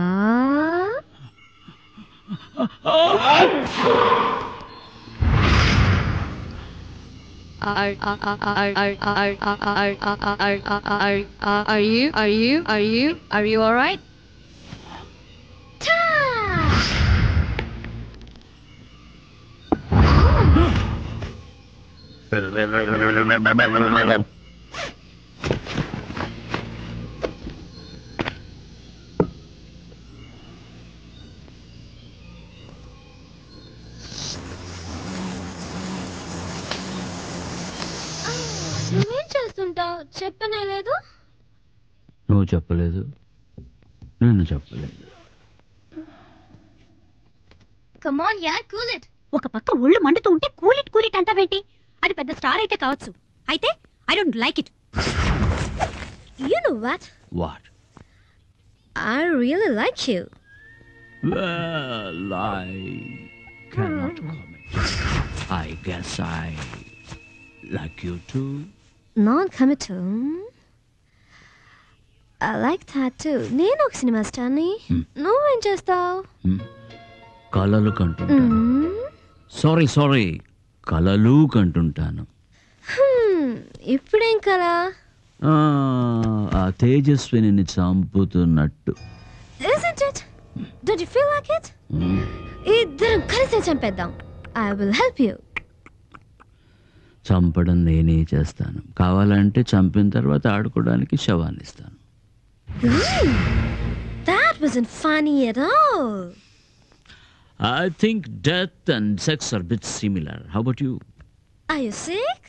Are you all right? నువ్వేం చేస్తుంటావు? చెప్పనే లేదు. నువ్వు చెప్పలేదు, నేను చెప్పలేదు. Come on, yeah, cool it. ఒక పక్క ఒళ్ళు మండుతూ ఉంటే కూలిట్ అంటావేంటి? అది పెద్ద స్టార్ అయితే కావచ్చు, అయితే I don't like it. You know what? What? I really like you. Well, I cannot comment. I guess I like you too. Non-committal. I like that too. నేను ఒక సినిమా స్టార్ని. నువ్వేం చేస్తావు? కలలు కంటుంటాను. సారీ కలలు కంటుంటాను. ఇప్పుడేం కలా? ఆ Tejaswini చంపుతున్నట్టు. Isn't it? Don't you feel like it? ఇద్దరం కలిసి చంపేద్దాం. I will help you. చంపడం నేనే చేస్తాను. కావాలంటే చంపిన తర్వాత ఆడుకోవడానికి శవాన్ని ఇస్తాను. That wasn't funny at all. I think death and sex are a bit similar. How about you? Are you sick?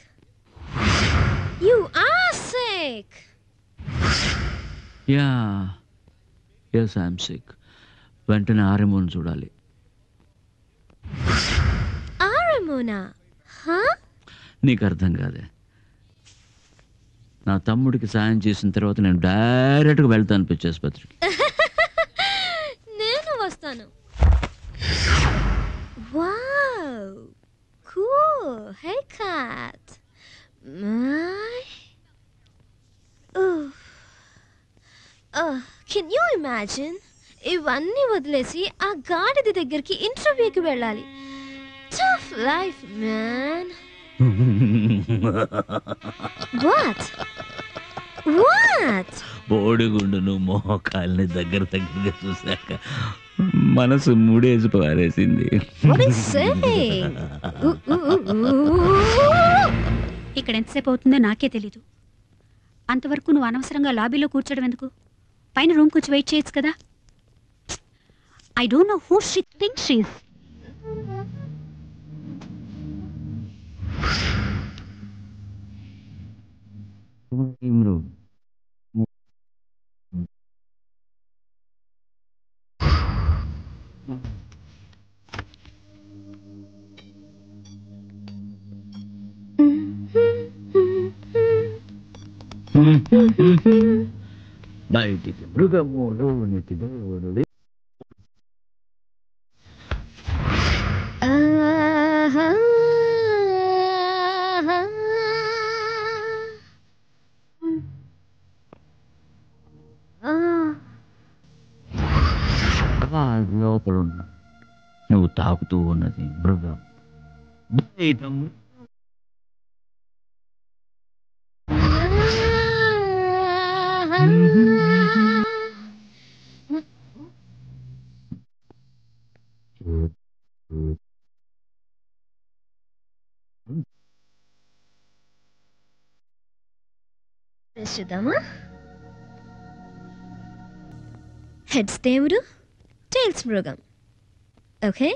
You are sick. Yeah. Yes, I am sick. వెంటనే ఆర్ఎంఓని చూడాలి. ఆర్ఎంఓనా? నీకు అర్థం కాదే. నా తమ్ముడికి సాయం చేసిన తర్వాత నేను డైరెక్ట్గా వెళ్తాను పిచ్చి ఆసుపత్రికి. నేను వస్తాను. Wow, cool haircut. Can you imagine ఇవన్నీ వదిలేసి ఆ గాడిద దగ్గరికి ఇంటర్వ్యూకి వెళ్ళాలి. Tough life man. What what? బోడిగుండును మోకాల్ని దగ్గరగా చూశాక మనసు మూడేసి పారేసింది. ఇక్కడ ఎంతసేపు అవుతుందో నాకే తెలీదు. అంతవరకు నువ్వు అనవసరంగా లాబీలో కూర్చోడం ఎందుకు? పైన రూమ్ కూర్చో వెయిట్ చేయొచ్చు కదా. I don't know who she thinks she is. బయటికి మృగములు దేవుడు లోపల నువ్వు తాకుతూ ఉన్నది మృగం. చూద్దామా? హెడ్స్ దేవుడు, టైల్స్ మృగం. Okay,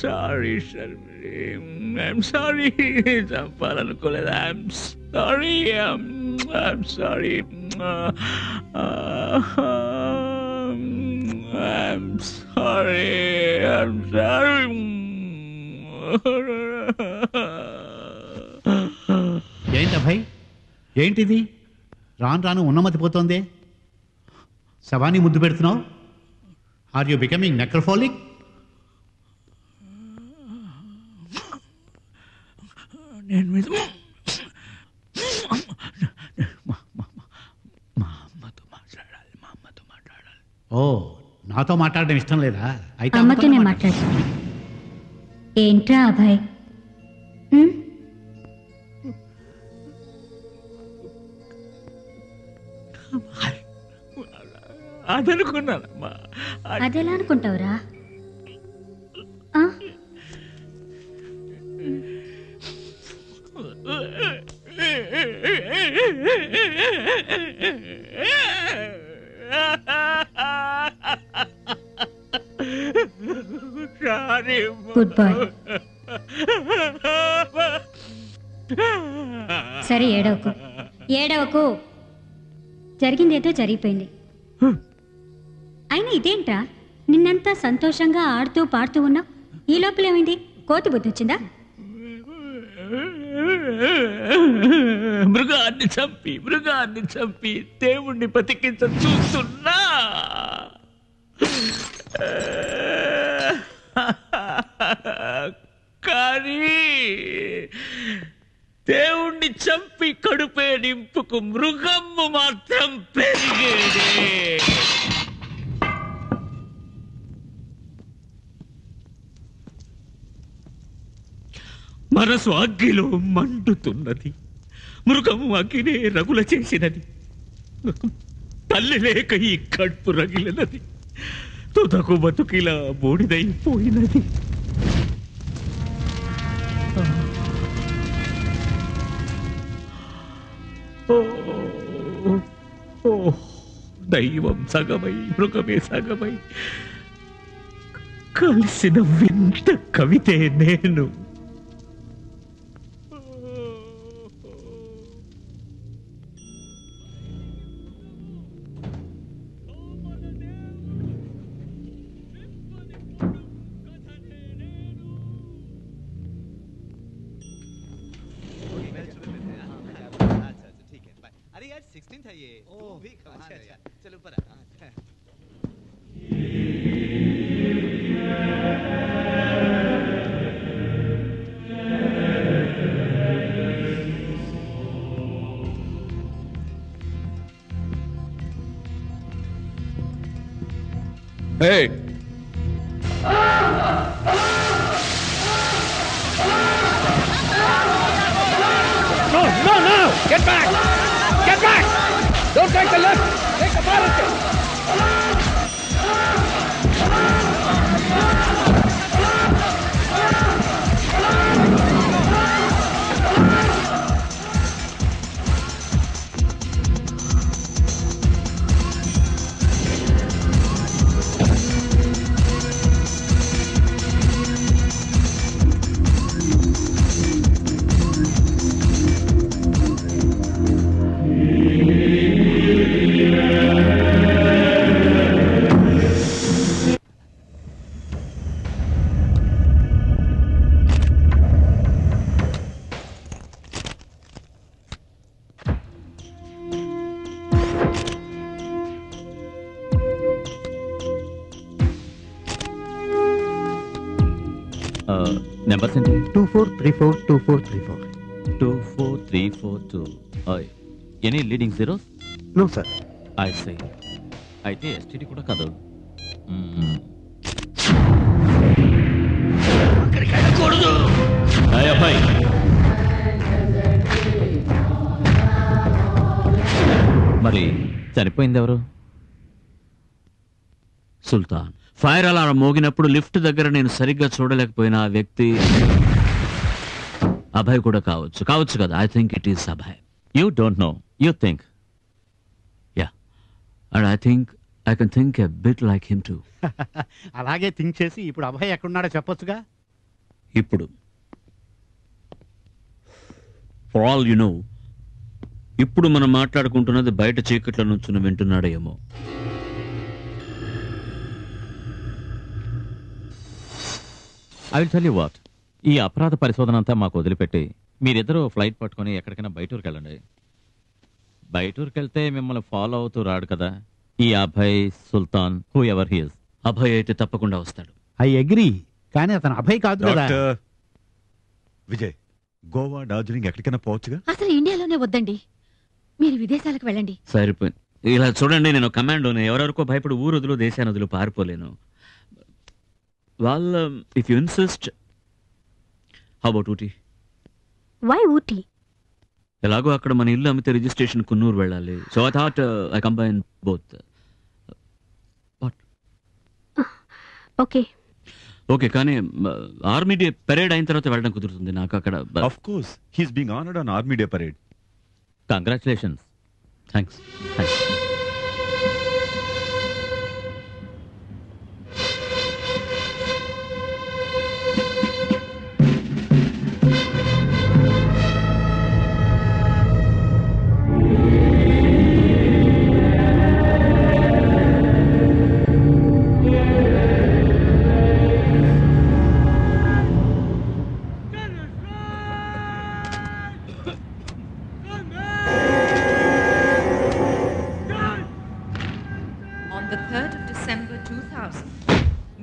sorry Sharmili, I'm sorry. చంపాలనుకోలేదు. I'm sorry, I'm sorry, I'm sorry, I'm sorry. ఏంటి అభయ్, ఏంటిది? రాను రాను ఉన్నమతిపోతోంది. శవాన్ని ముద్దు పెడుతున్నావు. Are you becoming necrophilic? నేను మీద ఓ, నాతో మాట్లాడడం ఇష్టం లేదా? అయితే అమ్మతోనే మాట్లాడు. ఏంట్రా అభయ్? అదనుకున్నానమ్మా. అదెలా అనుకుంటావురా? Good bye. సరే ఏడవకు, ఏడవకు. జరిగిందేదో జరిగిపోయింది. అయినా ఇదేంట్రా, నిన్నంతా సంతోషంగా ఆడుతూ పాడుతూ ఉన్నావు, ఈ లోపలేమైంది? కోతి బుద్ధి వచ్చిందా? మృగాన్ని చంపి దేవుణ్ణి బతికించ చూస్తున్నా. కానీ దేవుణ్ణి చంపి కడుపే నింపుకు మృగమ్ము మాత్రం పెరిగేదే. మనసు అగ్గిలో మండుతున్నది, మృగము అగ్గినే రగుల చేసినది. తల్లి లేక ఈ కడుపు రగిలినది, తుదకు బతుకిలా బూడిదైపోయినది. దైవం సగమై మృగమే సగమై కలిసిన వింత కవితే నేను. Hey! No! Get back! Get back! Don't take the left! Take the policy! Numbers ఏంటి? 24342434. 24342. Any leading zeros? No sir. I say. అయితే ఎస్టీడీ కూడా కాదు. అబ్బాయి మరి చనిపోయింది ఎవరు? సుల్తాన్. ఫైర్ అలారం మోగినప్పుడు లిఫ్ట్ దగ్గర నేను సరిగ్గా చూడలేకపోయిన ఆ వ్యక్తి అభయ్ కూడా కావచ్చు కదా. I think it is Abhay. You don't know, you think. Yeah, and I think I can think a bit like him to. అలాగే థింక్ చేసి ఇప్పుడు అభయ్ ఎక్కడున్నాడో చెప్పొచ్చుగా. ఇప్పుడు ఫర్ ఆల్ యు నో, ఇప్పుడు మనం మాట్లాడుకుంటున్నది బయట చీకట్లో నుంచుని వింటున్నాడో ఏమో. I will tell you what, ఈ అపరాధ పరిశోధన అంతా మాకు వదిలిపెట్టి మీరిద్దరూ ఫ్లైట్ పట్టుకొని ఎక్కడికైనా బయటూరుకి వెళ్ళండి. బయటూరుకి వెళ్తే మిమ్మల్ని ఫాలో అవుతూ రాడు కదా ఈ Abhay Sultan, whoever he is. Abhay అయితే తప్పకుండా వస్తాడు. ఐ అగ్రీ, కానీ అతను అభయ్ కాదు కదా. విజయ్, గోవా, డార్జిలింగ్ ఎక్కడికైనా పోవచ్చుగా. అసలు ఇండియాలోనే వద్దండి, మీరు విదేశాలకు వెళ్ళండి. సరిపోయింది. ఇలా చూడండి, నేను కమాండోని, ఎవరెవరికో భయపడి ఊరొదులు దేశానదులు పారిపోలేను. వాళ్ళ if you insist, how about Ooty? Why Ooty? ఎలాగో అక్కడ మన ఇల్లు అమ్మితే రిజిస్ట్రేషన్ కున్నూరు వెళ్ళాలి. So I thought I combine both. Okay okay, కానీ ఆర్మీ డే పరేడ్ అయిన తర్వాత వెళ్ళడం కుదురుతుంది నాకు అక్కడ. Of course he's being honoured on Army Day parade. Congratulations. Thanks.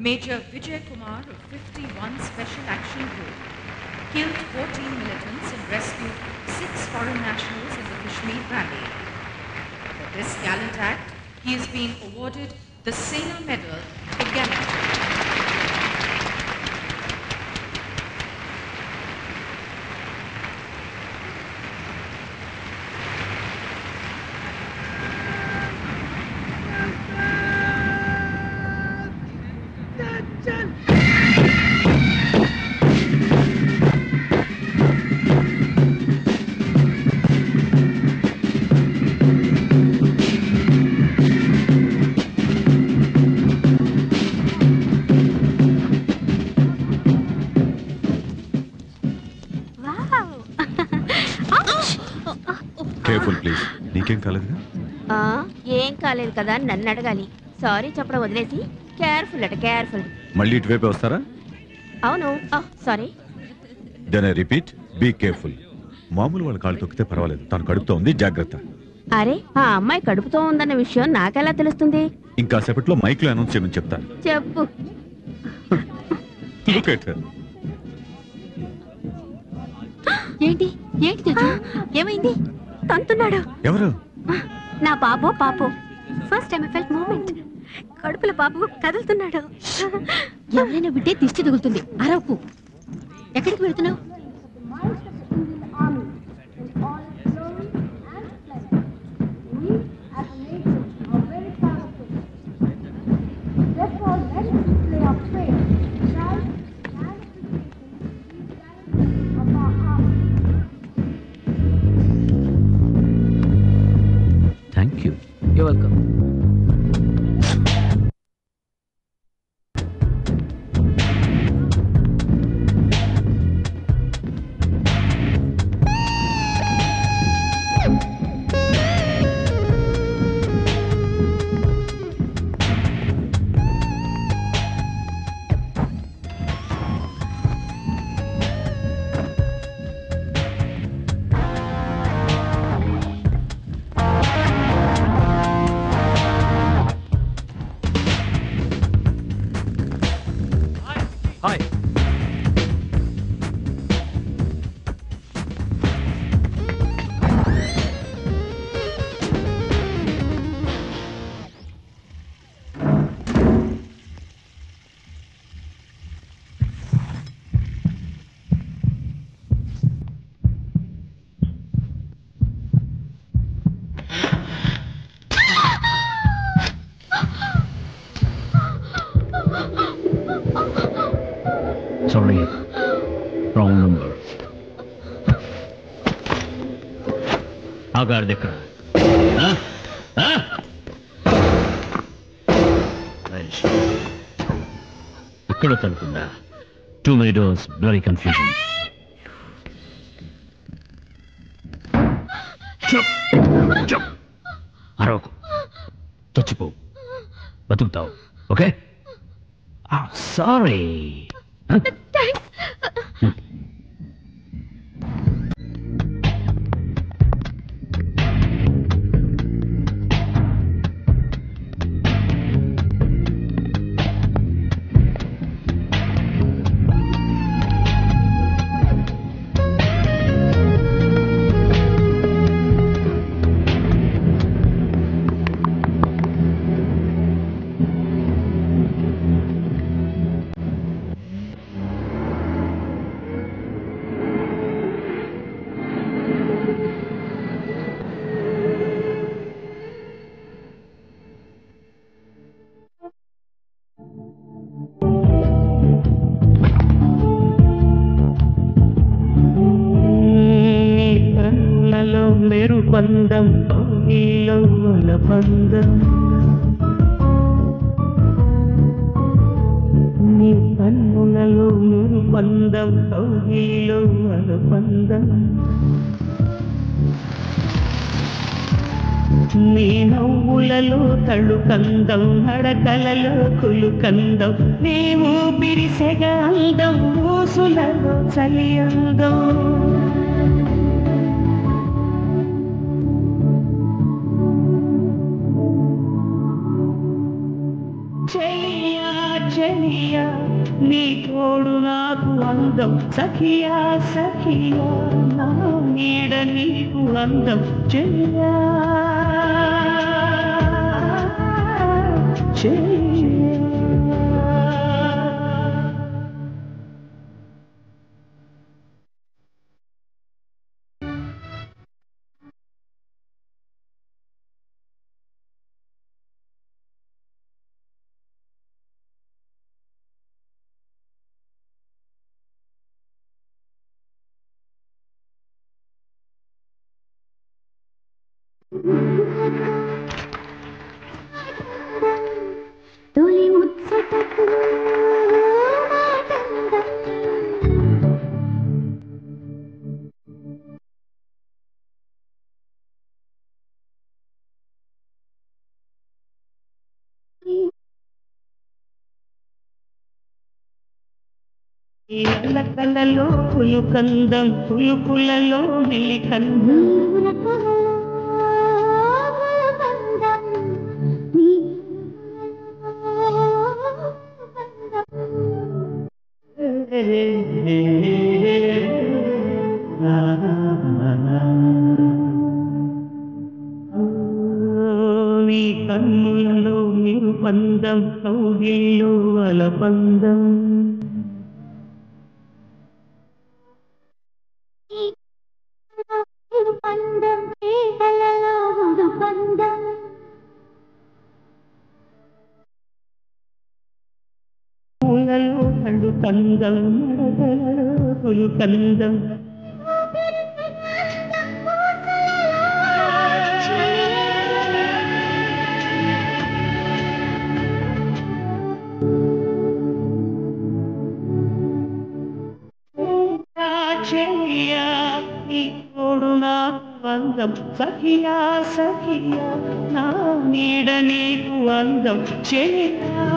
Major Vijay Kumar of 51 Special Action Group killed 14 militants and rescued 6 foreign nationals in the Kashmir Valley. For this gallant act, he is being awarded the Sena Medal for gallantry. Careful please. నీకేం కాలేదుగా? ఏం కాలేదు కదా నన్ను అడగాలి. Sorry చెప్పడం వదిలేసి careful అట careful. మళ్ళీ ఇటువైపు వస్తారా? అవును. Sorry. Then I repeat, be careful. మామూలు వాళ్ళ కాళ్ళు తొక్కితే పర్వాలేదు, తను కడుపుతో ఉంది, జాగ్రత్త. అరే ఆ అమ్మాయి కడుపుతో ఉందన్న విషయం నాకెలా తెలుస్తుంది? ఇంకా సేపట్లో మైక్ లో అనౌన్స్ చేయమని చెప్తాను. చెప్పు. ఏంటి ఏంటి తేజు? ఏమైంది? తంతున్నాడు. ఎవరు? నా బాబో పాపో. First time I felt moment. కడుపుల బాబు కదులుతున్నాడు. ఎవరైనా వింటే దిష్టి తగులుతుంది. అరవకు. ఎక్కడికి వెళ్తున్నావు? Thank you. You're welcome. Hi. Sorry, wrong number. ఆగారు దగ్గర ఇక్కడ తలుపుందా? Too many doors, blurry confusion. అరవకు, చచ్చిపో, బతుకుతావు. ఓకే? సారీ. నిరుపందం కౌగిలిలోల పందం నీ కన్నులలో నిరుపందం కౌగిలిలోల పందం నీ నవ్వులలో తళుకందం నడకలలో కులుకందం నీ ఊపిరిసెగ అందం ఊసులలో చలి అందం చెలియా చెలియా నీ తోడు నాకు అందం సఖియా సఖియా నా నీడ నీకు అందం చెలియా చెలియా తొలి ముచ్చటకు మాటందం ఎల్లకలలో పులుకందం పులుపులలో మెలికందం నీ కన్నులలో నిరుపందం కౌగిలిలో అలపందం పందం కేకలలో పందం పూలలో కళ్ళు కందం నడకలలో కులుకందం చెలియా నీ తోడు నాకు అందం సఖియా సఖియా నా నీడ నీకు అందం చెలియా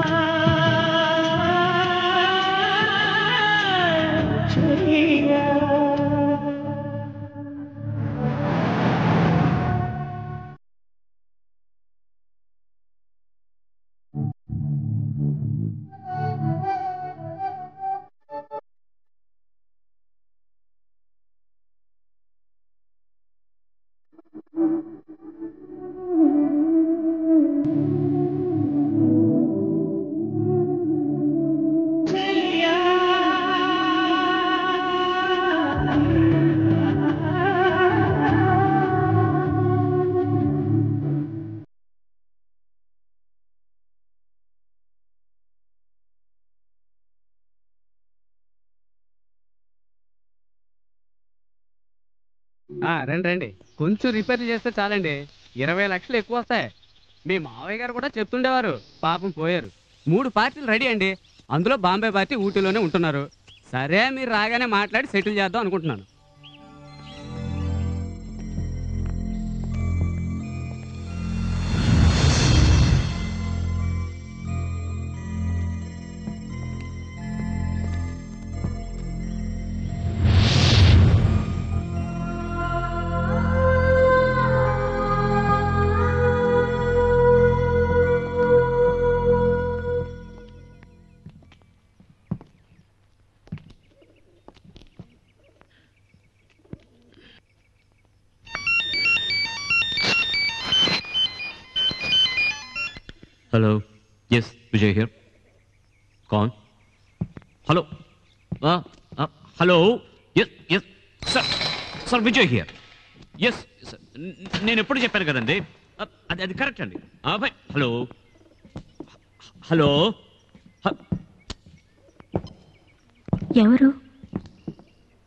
చెలియా రండి రండి కొంచెం రిపేర్ చేస్తే చాలండి 20 లక్షలు ఎక్కువ వస్తాయి మీ మావయ్య గారు కూడా చెప్తుండేవారు పాపం పోయారు 3 పార్టీలు రెడీ అండి అందులో బాంబే పార్టీ ఊటీలోనే ఉంటున్నారు సరే మీరు రాగానే మాట్లాడి సెటిల్ చేద్దాం అనుకుంటున్నాను हेलो यस विजय हियर कौन hello hello yes yes sir sir Vijay here yes నేను ఎప్పుడు చెప్పాను కదండి అది కరెక్ట్ అండి అబ్బాయి హలో హలో ఎవరు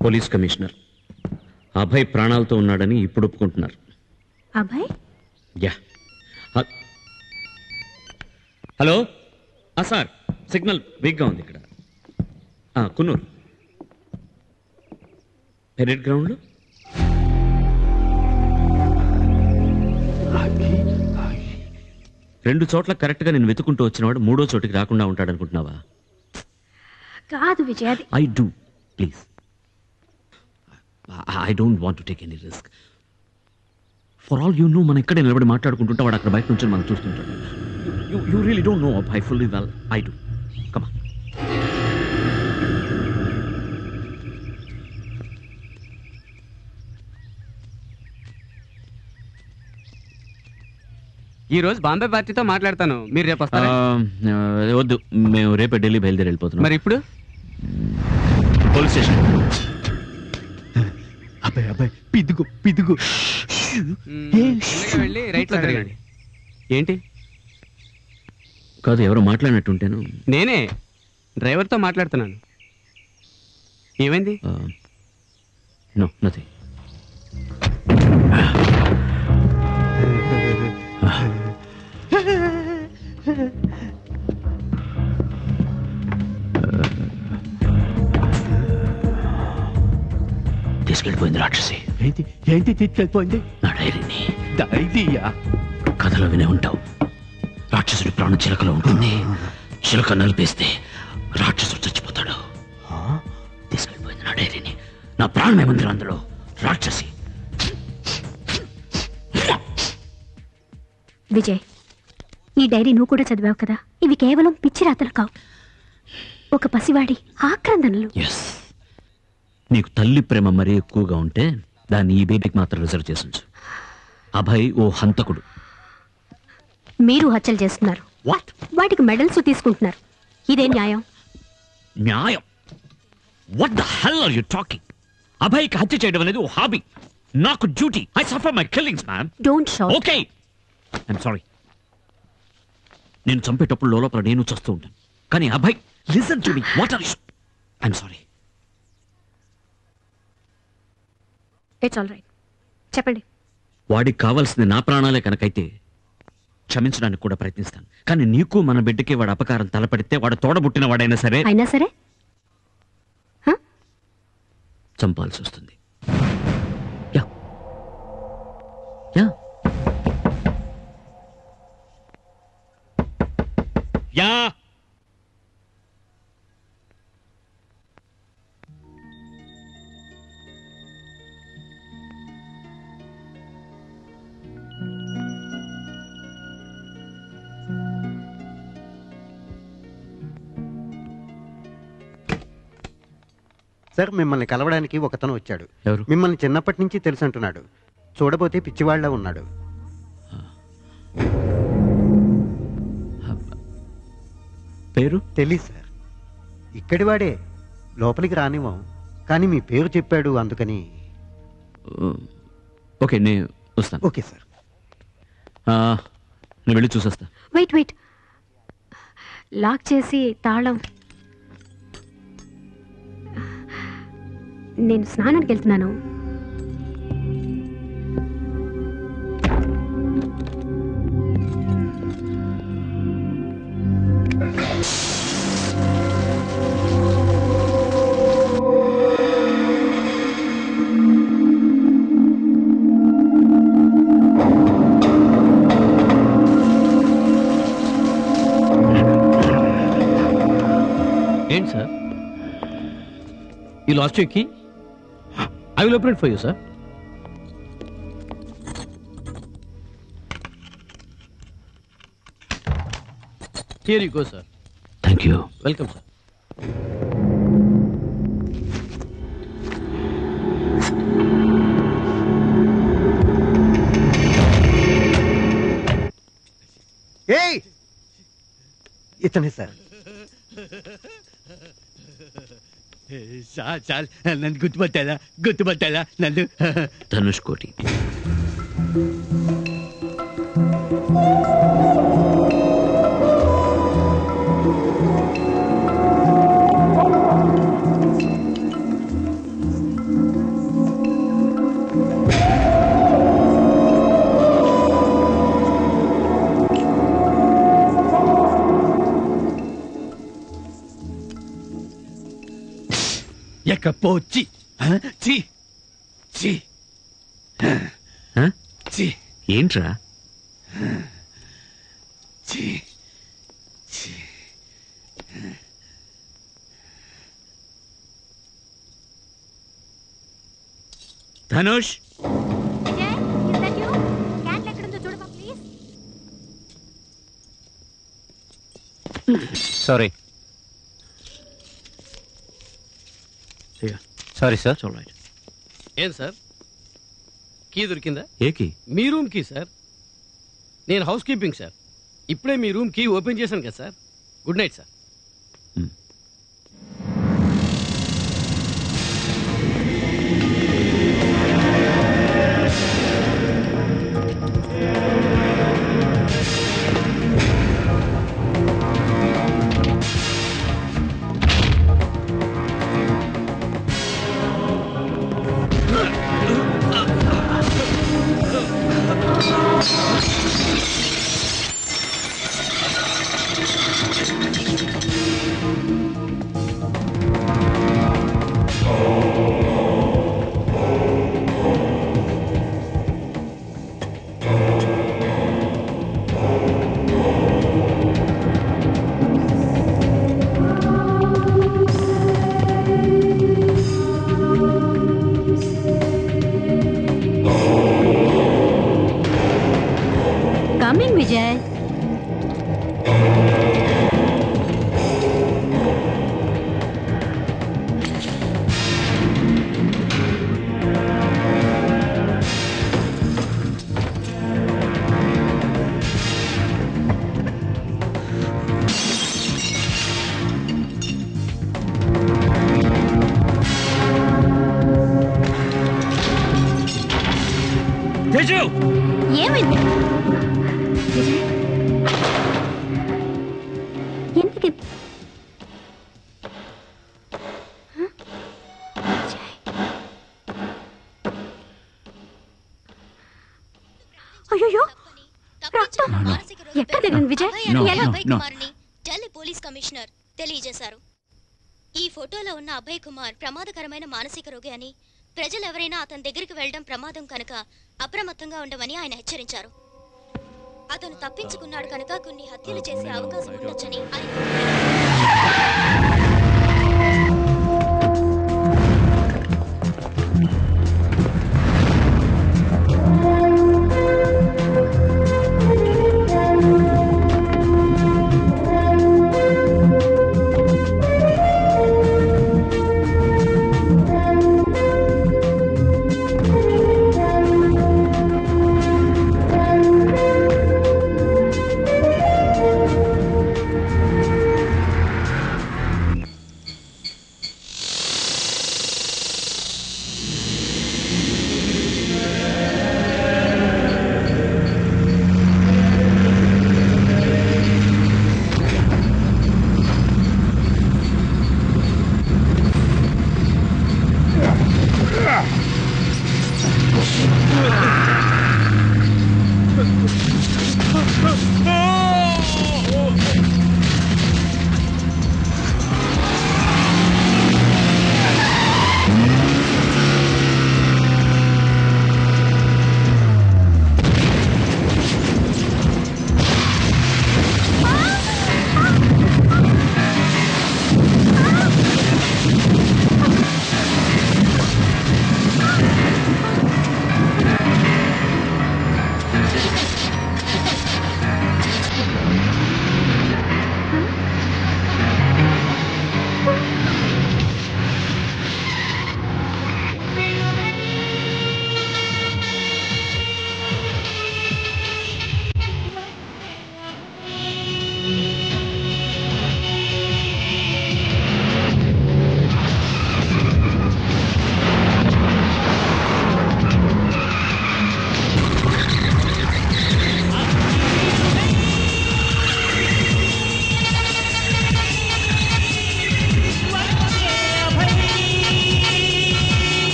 పోలీస్ కమిషనర్ అభయ్ ప్రాణాలతో ఉన్నాడని ఇప్పుడు ఒప్పుకుంటున్నారు Abhay yeah hello sir signal వీక్గా ఉంది ఇక్కడ కున్నూరు పెరేడ్ గ్రౌండ్లో రెండు చోట్ల కరెక్ట్గా నేను వెతుకుంటూ వచ్చినవాడు మూడో చోటికి రాకుండా ఉంటాడు అనుకుంటున్నావా? కాదు విజయ్, అది I do please. I don't want to take any risk. For all you know మనం ఇక్కడే నిలబడి మాట్లాడుకుంటుంటే వాడు అక్కడ బయట నుంచి మనం చూస్తుంటాడు. You really don't know I fully well. I do. Come on. ఈ రోజు బాంబే పార్టీతో మాట్లాడతాను, మీరు రేపు వస్తారా? వద్దు, మేము రేపే ఢిల్లీ బయలుదేరి వెళ్ళిపోతున్నాం. మరి ఇప్పుడు పోలీస్ స్టేషన్. అబ్బాయి అబ్బాయి పిదుగు పిదుగు వెళ్ళి రైట్ లో తిరగండి. ఏంటి? కాదు, ఎవరో మాట్లాడినట్టుంటేను. నేనే డ్రైవర్తో మాట్లాడుతున్నాను. ఏమైంది? No nothing. తీసుకెళ్ళిపోయింది రాక్షసి. ఏంటి ఏంటి తీసుకెళ్ళిపోయింది? నా డైరీని. డైరీయా? కథలో వినే ఉంటావు. రాక్షసుడి ప్రాణం చిలకలో ఉంటుంది. చిలక నలిపేస్తే రాక్షసుడు చచ్చిపోతాడు. తీసుకెళ్ళిపోయింది నా డైరీని. నా ప్రాణమే మందిరం అందులో. రాక్షసి. విజయ్, ఈ డైరీ నువ్వు కూడా చదివావు కదా. ఇవి కేవలం పిచ్చి రాతలు కావు, ఒక పసివాడి ఆక్రందనలు. నీకు తల్లి ప్రేమ మరీ ఎక్కువగా ఉంటే దాన్ని ఈ బేబీకి మాత్రం రిజర్వ్ చేసి ఉంచు. అభయ్ ఓ హంతకుడు. మీరు హత్యలు చేస్తున్నారు, వాటికి మెడల్స్ తీసుకుంటున్నారు. ఇదే న్యాయం? న్యాయం? What the hell are you talking? అభయ్కి హత్య చేయడం అనేది ఓ హాబీ, నాకు duty. I suffer my killings ma'am. Don't shout. Okay, I'm sorry. నేను చంపేటప్పుడు లోపల నేను చూస్తూ ఉంటాను, కానీ Abhay listen to me. What are you? I'm sorry. It's all right, చెప్పండి. వాడికి కావాల్సింది నా ప్రాణాలే కనుకైతే క్షమించడానికి కూడా ప్రయత్నిస్తాను. కానీ నీకు మన బిడ్డకి వాడు అపకారం తలపడితే వాడు తోడబుట్టిన వాడైనా సరే చంపాల్సి వస్తుంది. యా యా యా సార్, మిమ్మల్ని కలవడానికి ఒకతను వచ్చాడు. ఎవరు? మిమ్మల్ని చిన్నప్పటి నుంచి తెలుసు అంటున్నాడు. చూడబోతే పిచ్చివాళ్లా ఉన్నాడు. పేరు తెలీదు సార్. ఇక్కడి వాడే, లోపలికి రానివ్వం, కానీ మీ పేరు చెప్పాడు, అందుకని. ఓకే, నేను వస్తాను. Okay sir. నేను వెళ్ళి చూసేస్తా. వెయిట్ వెయిట్, లాక్ చేసి తాళం. నేను స్నానానికి వెళ్తున్నాను. ఏంటి sir? You lost your key? I will open it for you, sir. Here you go, sir. Thank you. Welcome, sir. ఏయ్, ఇతనే సార్. చాలు, నన్ను గుర్తుపట్టాలా నన్ను? ధనుష్ కోటి. ఎక్కపోచి చి చి చి ఏంట్రా చి చి ధనుష్ సారీ సారీ సార్ ఏం సార్ కీ దొరికిందా ఏ కీ? మీ రూమ్ కీ సార్. నేను హౌస్ కీపింగ్ సార్. ఇప్పుడే మీ రూమ్ కీ ఓపెన్ చేశాను కదా sir. Good night sir. Coming Vijay. ఏమైంది ఎందుకు అయ్యో రక్తం ఎక్కడ తగిలింది విజయ్? ఎలా? ఢిల్లీ పోలీస్ కమిషనర్ తెలియజేశారు. ఈ ఫోటోలో ఉన్న అభయ్ కుమార్ ప్రమాదకరమైన మానసిక రోగి అని, ప్రజలు ఎవరైనా అతని దగ్గరికి వెళ్ళడం ప్రమాదం కనుక అప్రమత్తంగా ఉండమని ఆయన హెచ్చరించారు. అతను తప్పించుకున్నాడు కనుక కొన్ని హత్యలు చేసే అవకాశం ఉండొచ్చని ఆయన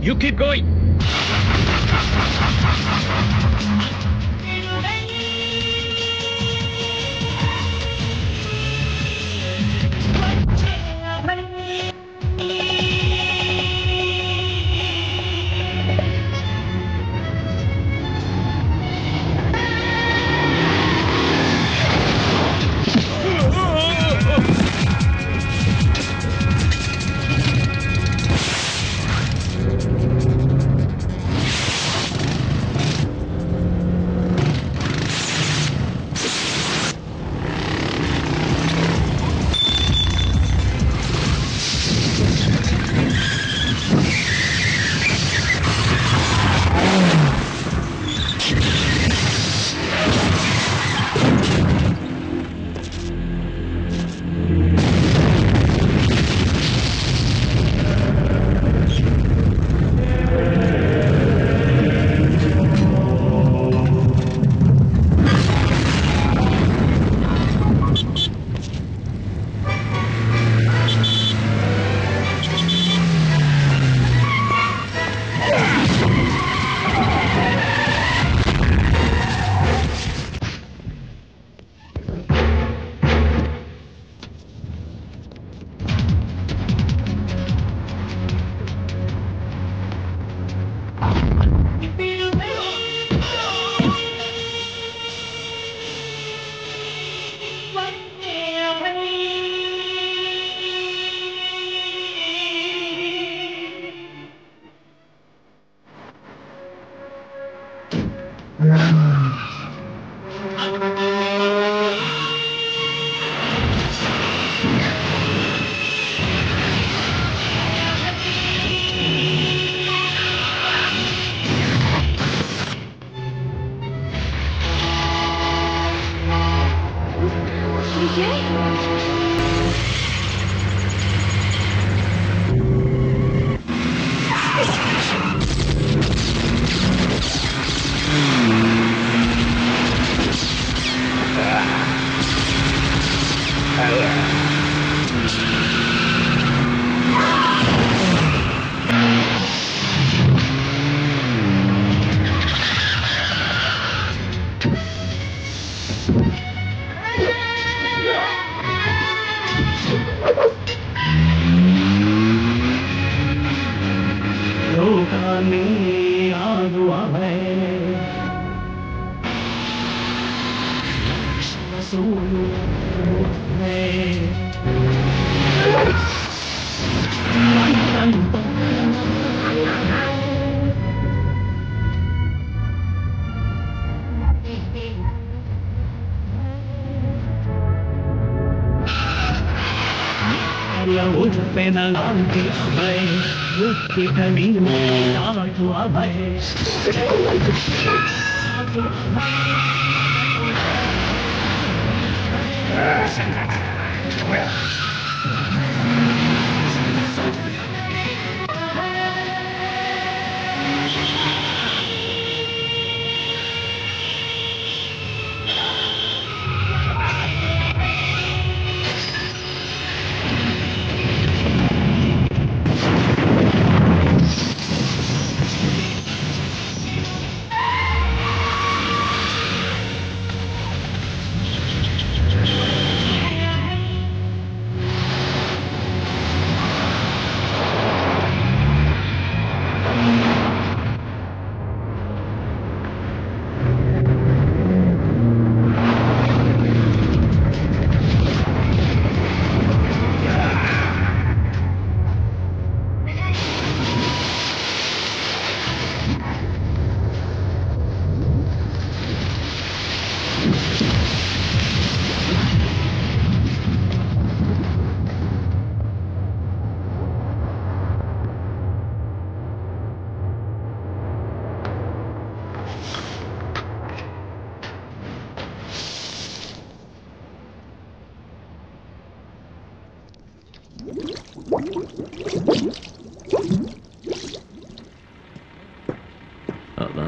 యూ కీప్ గోయింగ్.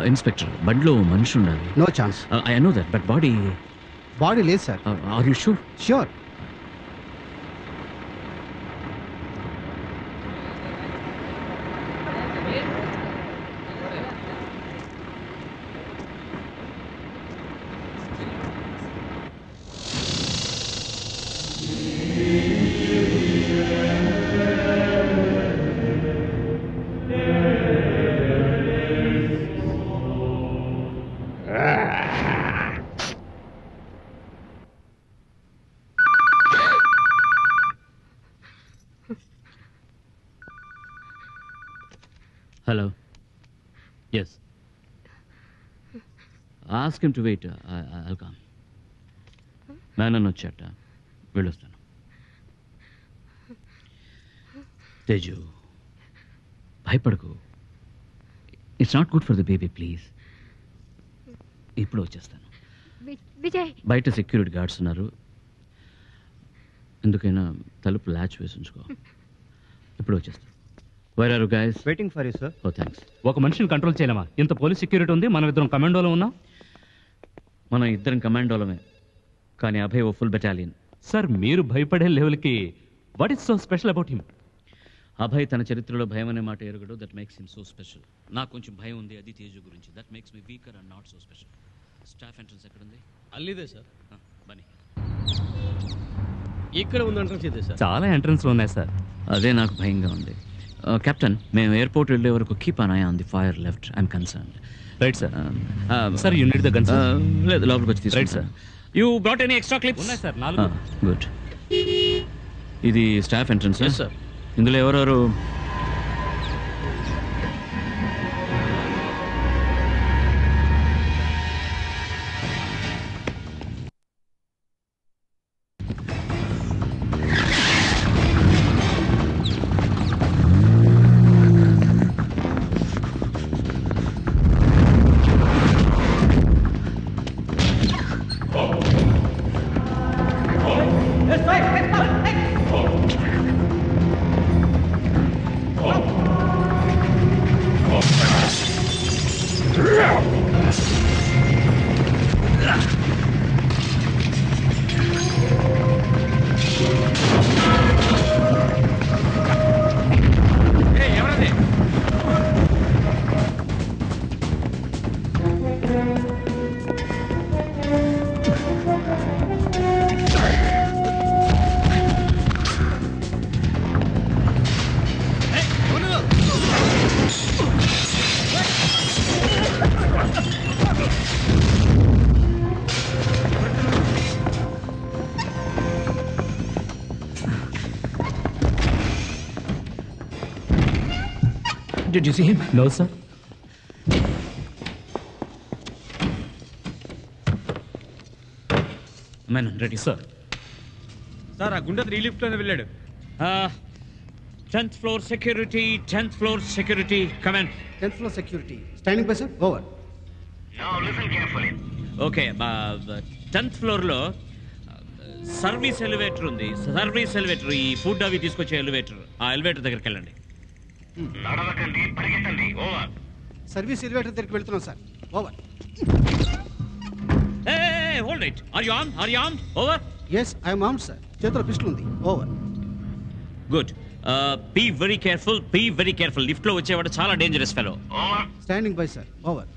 ఇన్స్పెక్టర్ బండిలో మనిషి ఉండాలి. No chance. I know that but body లేదు sir. Are you sure? Sure. Hello yes ask him to wait I'll come Menon వచ్చాట వెళ్ళొస్తాను. తేజు భయపడకు, it's not good for the baby please. ఇప్పుడు వచ్చేస్తాను. విజయ్ బయట సెక్యూరిటీ గార్డ్స్ ఉన్నారు, ఎందుకైనా తలుపు ల్యాచ్ వేసి ఉంచుకో. ఇప్పుడు వచ్చేస్తాను. Where are you guys? Waiting for you, sir. Oh, thanks. ఒక మనిషిని కంట్రోల్ చేయలేమా? ఇంత పోలీస్ సెక్యూరిటీ ఉంది, మనం ఇద్దరం కమాండోలో ఉన్నాం. మనం ఇద్దరం కమాండోలమే, కానీ అభయ్ ఓ ఫుల్ బెటాలియన్. సార్ మీరు భయపడే లెవెల్కి what is so special about him? Abhay తన చరిత్రలో భయం అనే మాట ఎరగడు. That makes him so special. నాకు కొంచెం భయం ఉంది, అది తేజు గురించి. That makes me weaker and not so special. Staff entrance ఎక్కడ ఉంది? అల్లిదే సార్. బని ఇక్కడ ఉంది ఎంట్రన్స్ ఇదే సార్. చాలా ఎంట్రన్స్లు ఉన్నాయి సార్. అదే నాకు భయంగా ఉంది. కెప్టెన్, మేము ఎయిర్పోర్ట్ వెళ్ళే వరకు keep an I on the fire left. I'm concerned. Right sir. Sir you need the gun sir. లేదు, లోపలికి వచ్చి right sir. You brought any extra clips? ఉన్నాయి సార్, 4. గుడ్. ఇది స్టాఫ్ ఎంట్రన్స్ సార్. ఇందులో ఎవరెవరు? Did you see him? No, sir. Man, ready, sir. Sir ఆ గుండె 3 లిఫ్ట్లోనే వెళ్ళాడు. 10th floor security, 10th floor security, come in. 10th floor security. Standing by, sir. Over. Now listen carefully. Okay, 10th floor లో service elevator ఉంది. Service elevator, ఈ food అవి తీసుకొచ్చే elevator. ఆ elevator దగ్గరికి వెళ్ళండి. నడవకండి, పరిగెత్తండి. ఓవర్. సర్వీస్ ఎలివేటర్ దగ్గరికి వెళ్తున్నాం sir. Over. Hey, hold it. Are you armed? Are you armed? Over. Yes, I am armed, sir. చేతిలో పిస్టల్ ఉంది. Over. Good. Be very careful. Be very careful. Lift లో వచ్చేవాడు చాలా dangerous fellow. Over. Standing by, sir. Over.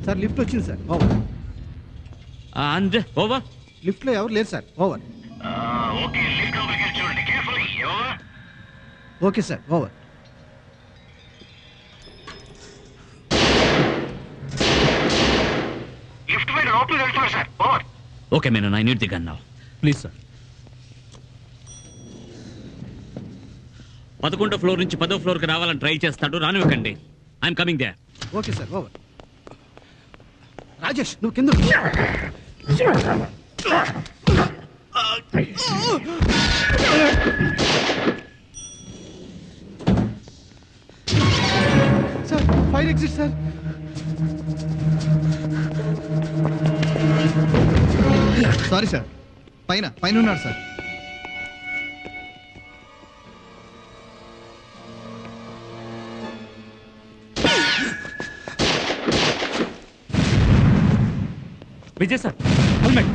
Sir lift వచ్చింది sir. Over. And over. Lift లో ఎవరు లేరు sir. Over. Okay, lift లోపలికి చూడండి. Carefully. Over. Okay sir. Over. Lift మీద లోపలికి వెళ్తున్నారు sir. Over. Okay Menon, I need the gun now. Please sir. 11వ ఫ్లోర్ నుంచి 10వ ఫ్లోర్కి రావాలని ట్రై చేస్తాడు, రానివ్వకండి. I'm coming there. Okay sir. Over. Rajesh, నువ్వు కింద sir. Fire exit sir. Sorry sir, పైన ఉన్నాడు sir. Vijay sir, helmet.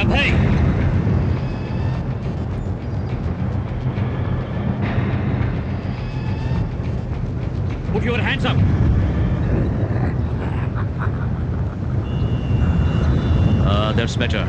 Abhay Put your hands up. That's better.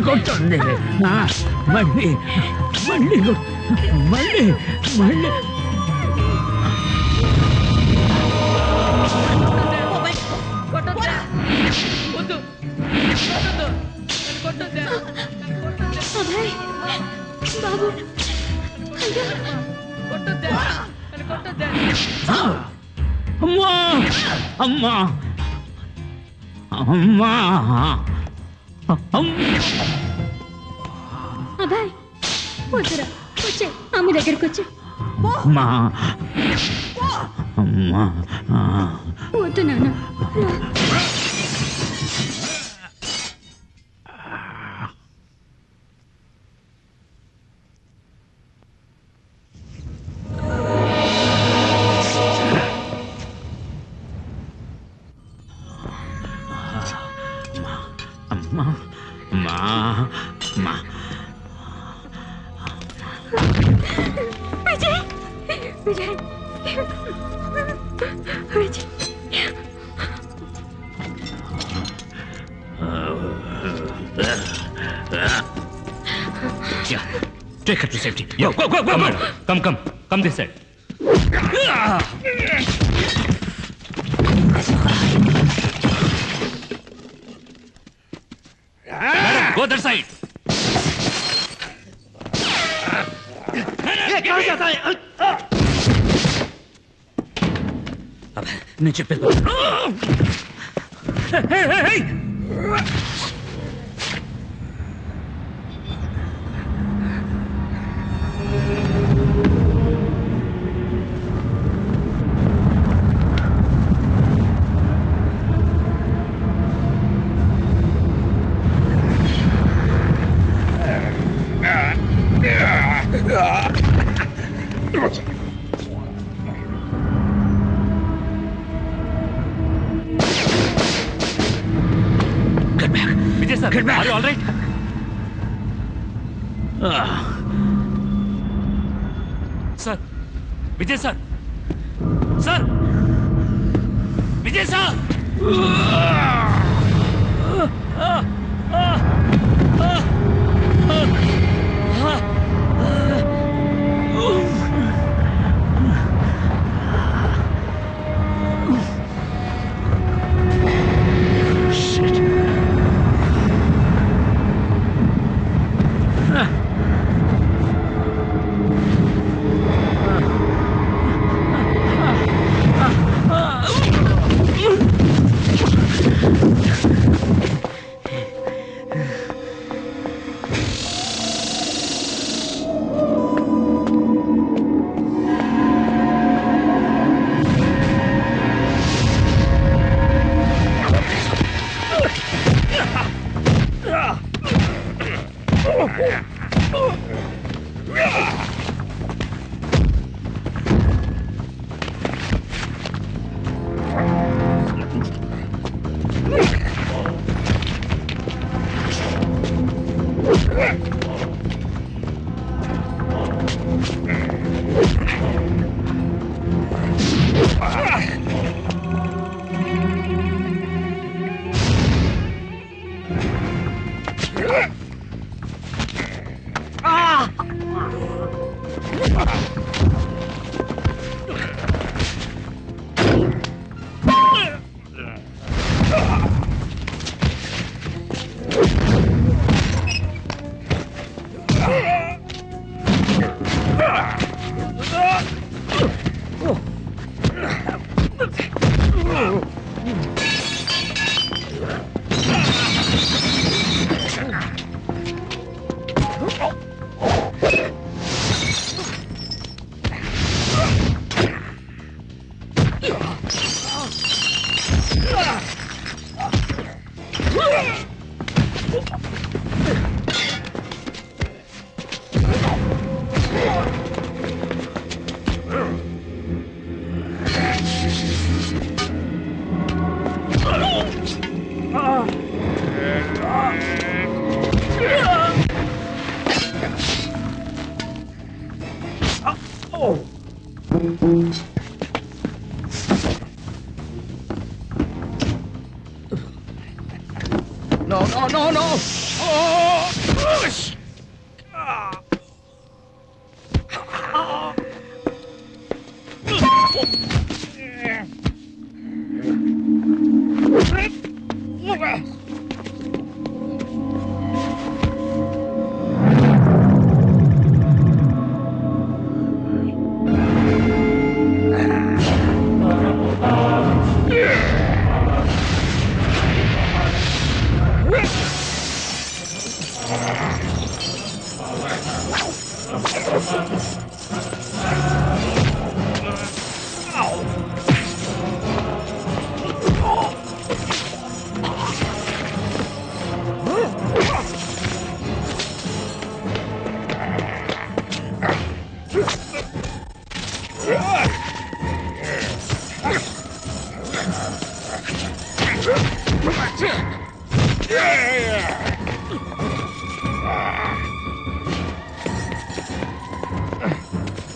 కొట్టండి మళ్ళీ మళ్ళీ మళ్ళీ మళ్ళీ అమ్మా అమ్మా అమ్మా అబ్బాయి వద్దురా వచ్చే అమ్మ దగ్గరికి వచ్చే అమ్మా అమ్మా వద్దు నాన్న అమ్మా అమ్మా అమ్మా Vijay Vijay Vijay Yeah, take her to safety. Yo, go, go, go, go. Come this side. Madam, go that side. ये कहाँ जाता है? अब नीचे पे hey. Get back. Vijay sir, get back. Are you all right? Sir. Vijay sir. Sir. Vijay sir. No! Oh! Push!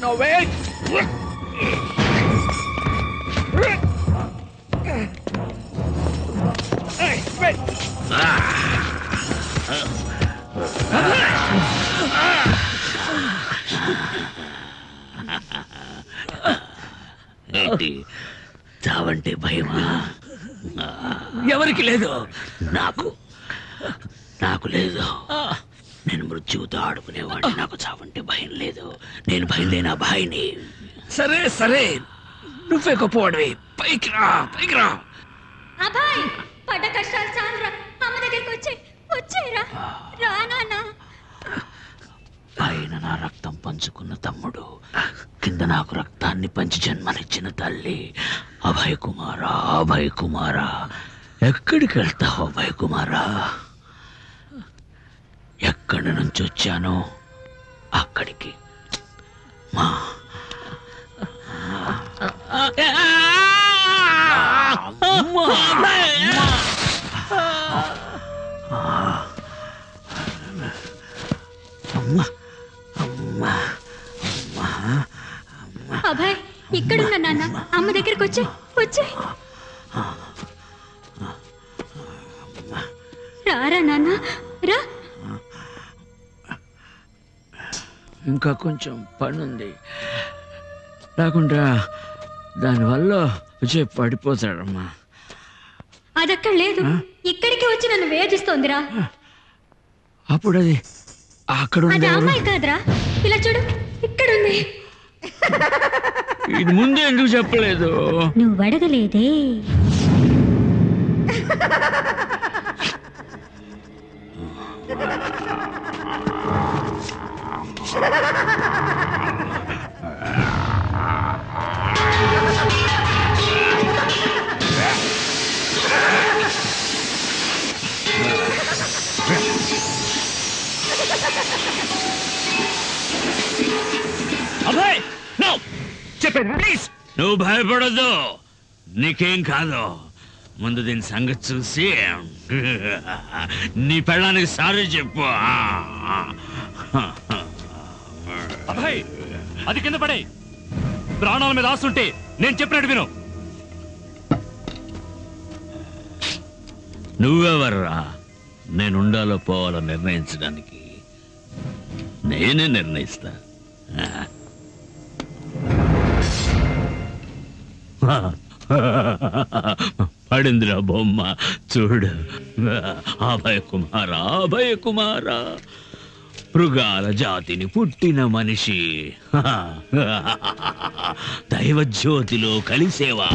No, wait! Hey, wait! ఏంటి చావంటే భయమా? ఎవరికి లేదు? నాకు లేదు. నేను మృత్యువుతో ఆడుకునేవాడిని. నాకు చావంటే భయం లేదు. నేను భయం లేని అబ్బాయిని. సరే నువ్వే గొప్పవాడివి. పైకి రా. అబ్బాయి పడ్డ కష్టాలు చాలురా. అమ్మ దగ్గరికి వచ్చేరా రా నాన్న. పైన నా రక్తం పంచుకున్న తమ్ముడు, కింద నాకు రక్తాన్ని పంచి జన్మనిచ్చిన తల్లి. అభయ్ కుమారా ఎక్కడికి వెళ్తావు అభయ్ కుమారా? ఎక్కడి నుంచి వచ్చానో అక్కడికి. మా అభయ్ ఇక్కడున్నా నాన్న. అమ్మ దగ్గరికి వచ్చే రారా నాన్న రా. ఇంకా కొంచెం పనుంది, లేకుండా దానివల్ల విజయ్ పడిపోతాడమ్మా. అదక్కడ లేదు, ఇక్కడికి వచ్చి నన్ను వేధిస్తోందిరా. అప్పుడు అది అక్కడ అది అమ్మాయి కాదురా. ఇలా చూడు, ఇక్కడుంది. ఇది ముందు ఎందుకు చెప్పలేదు? నువ్వు అడగలేదే. ప్లీజ్. నువ్వు భయపడదు, నీకేం కాదు. ముందు దీని సంగతి చూసి నీ పెళ్ళానికి సారీ చెప్పు. అభయ్, అది కింద పడే. ప్రాణాల మీద ఆస్తుంటే నేను చెప్పినట్టు విను. నువ్వెవర్రా నేనుండాలో పోవాలో నిర్ణయించడానికి? నేనే నిర్ణయిస్తా. పడిందిరా బొమ్మ, చూడు. అభయ కుమార, అభయ కుమార, మృగాల జాతిని పుట్టిన మనిషి, దైవజ్యోతిలో కలిసేవా?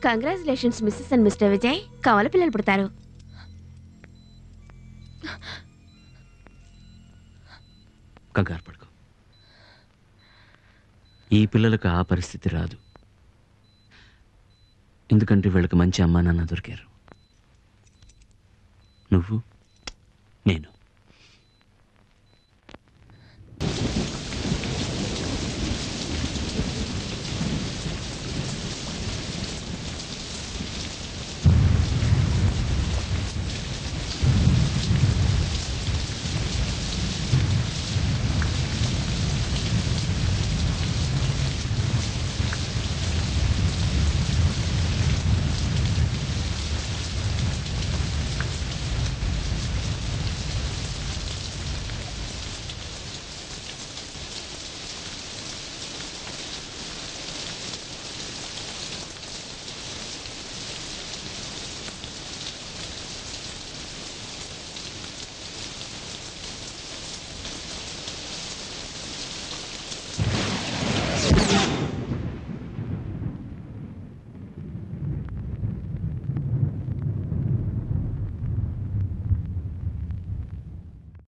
Congratulations Mrs and Mr Vijay. కవల పిల్లలు పుడతారు. కంగారు పడుకో, ఈ పిల్లలకు ఆ పరిస్థితి రాదు. ఎందుకంటే వీళ్ళకి మంచి అమ్మా నాన్న దొరికారు. నువ్వు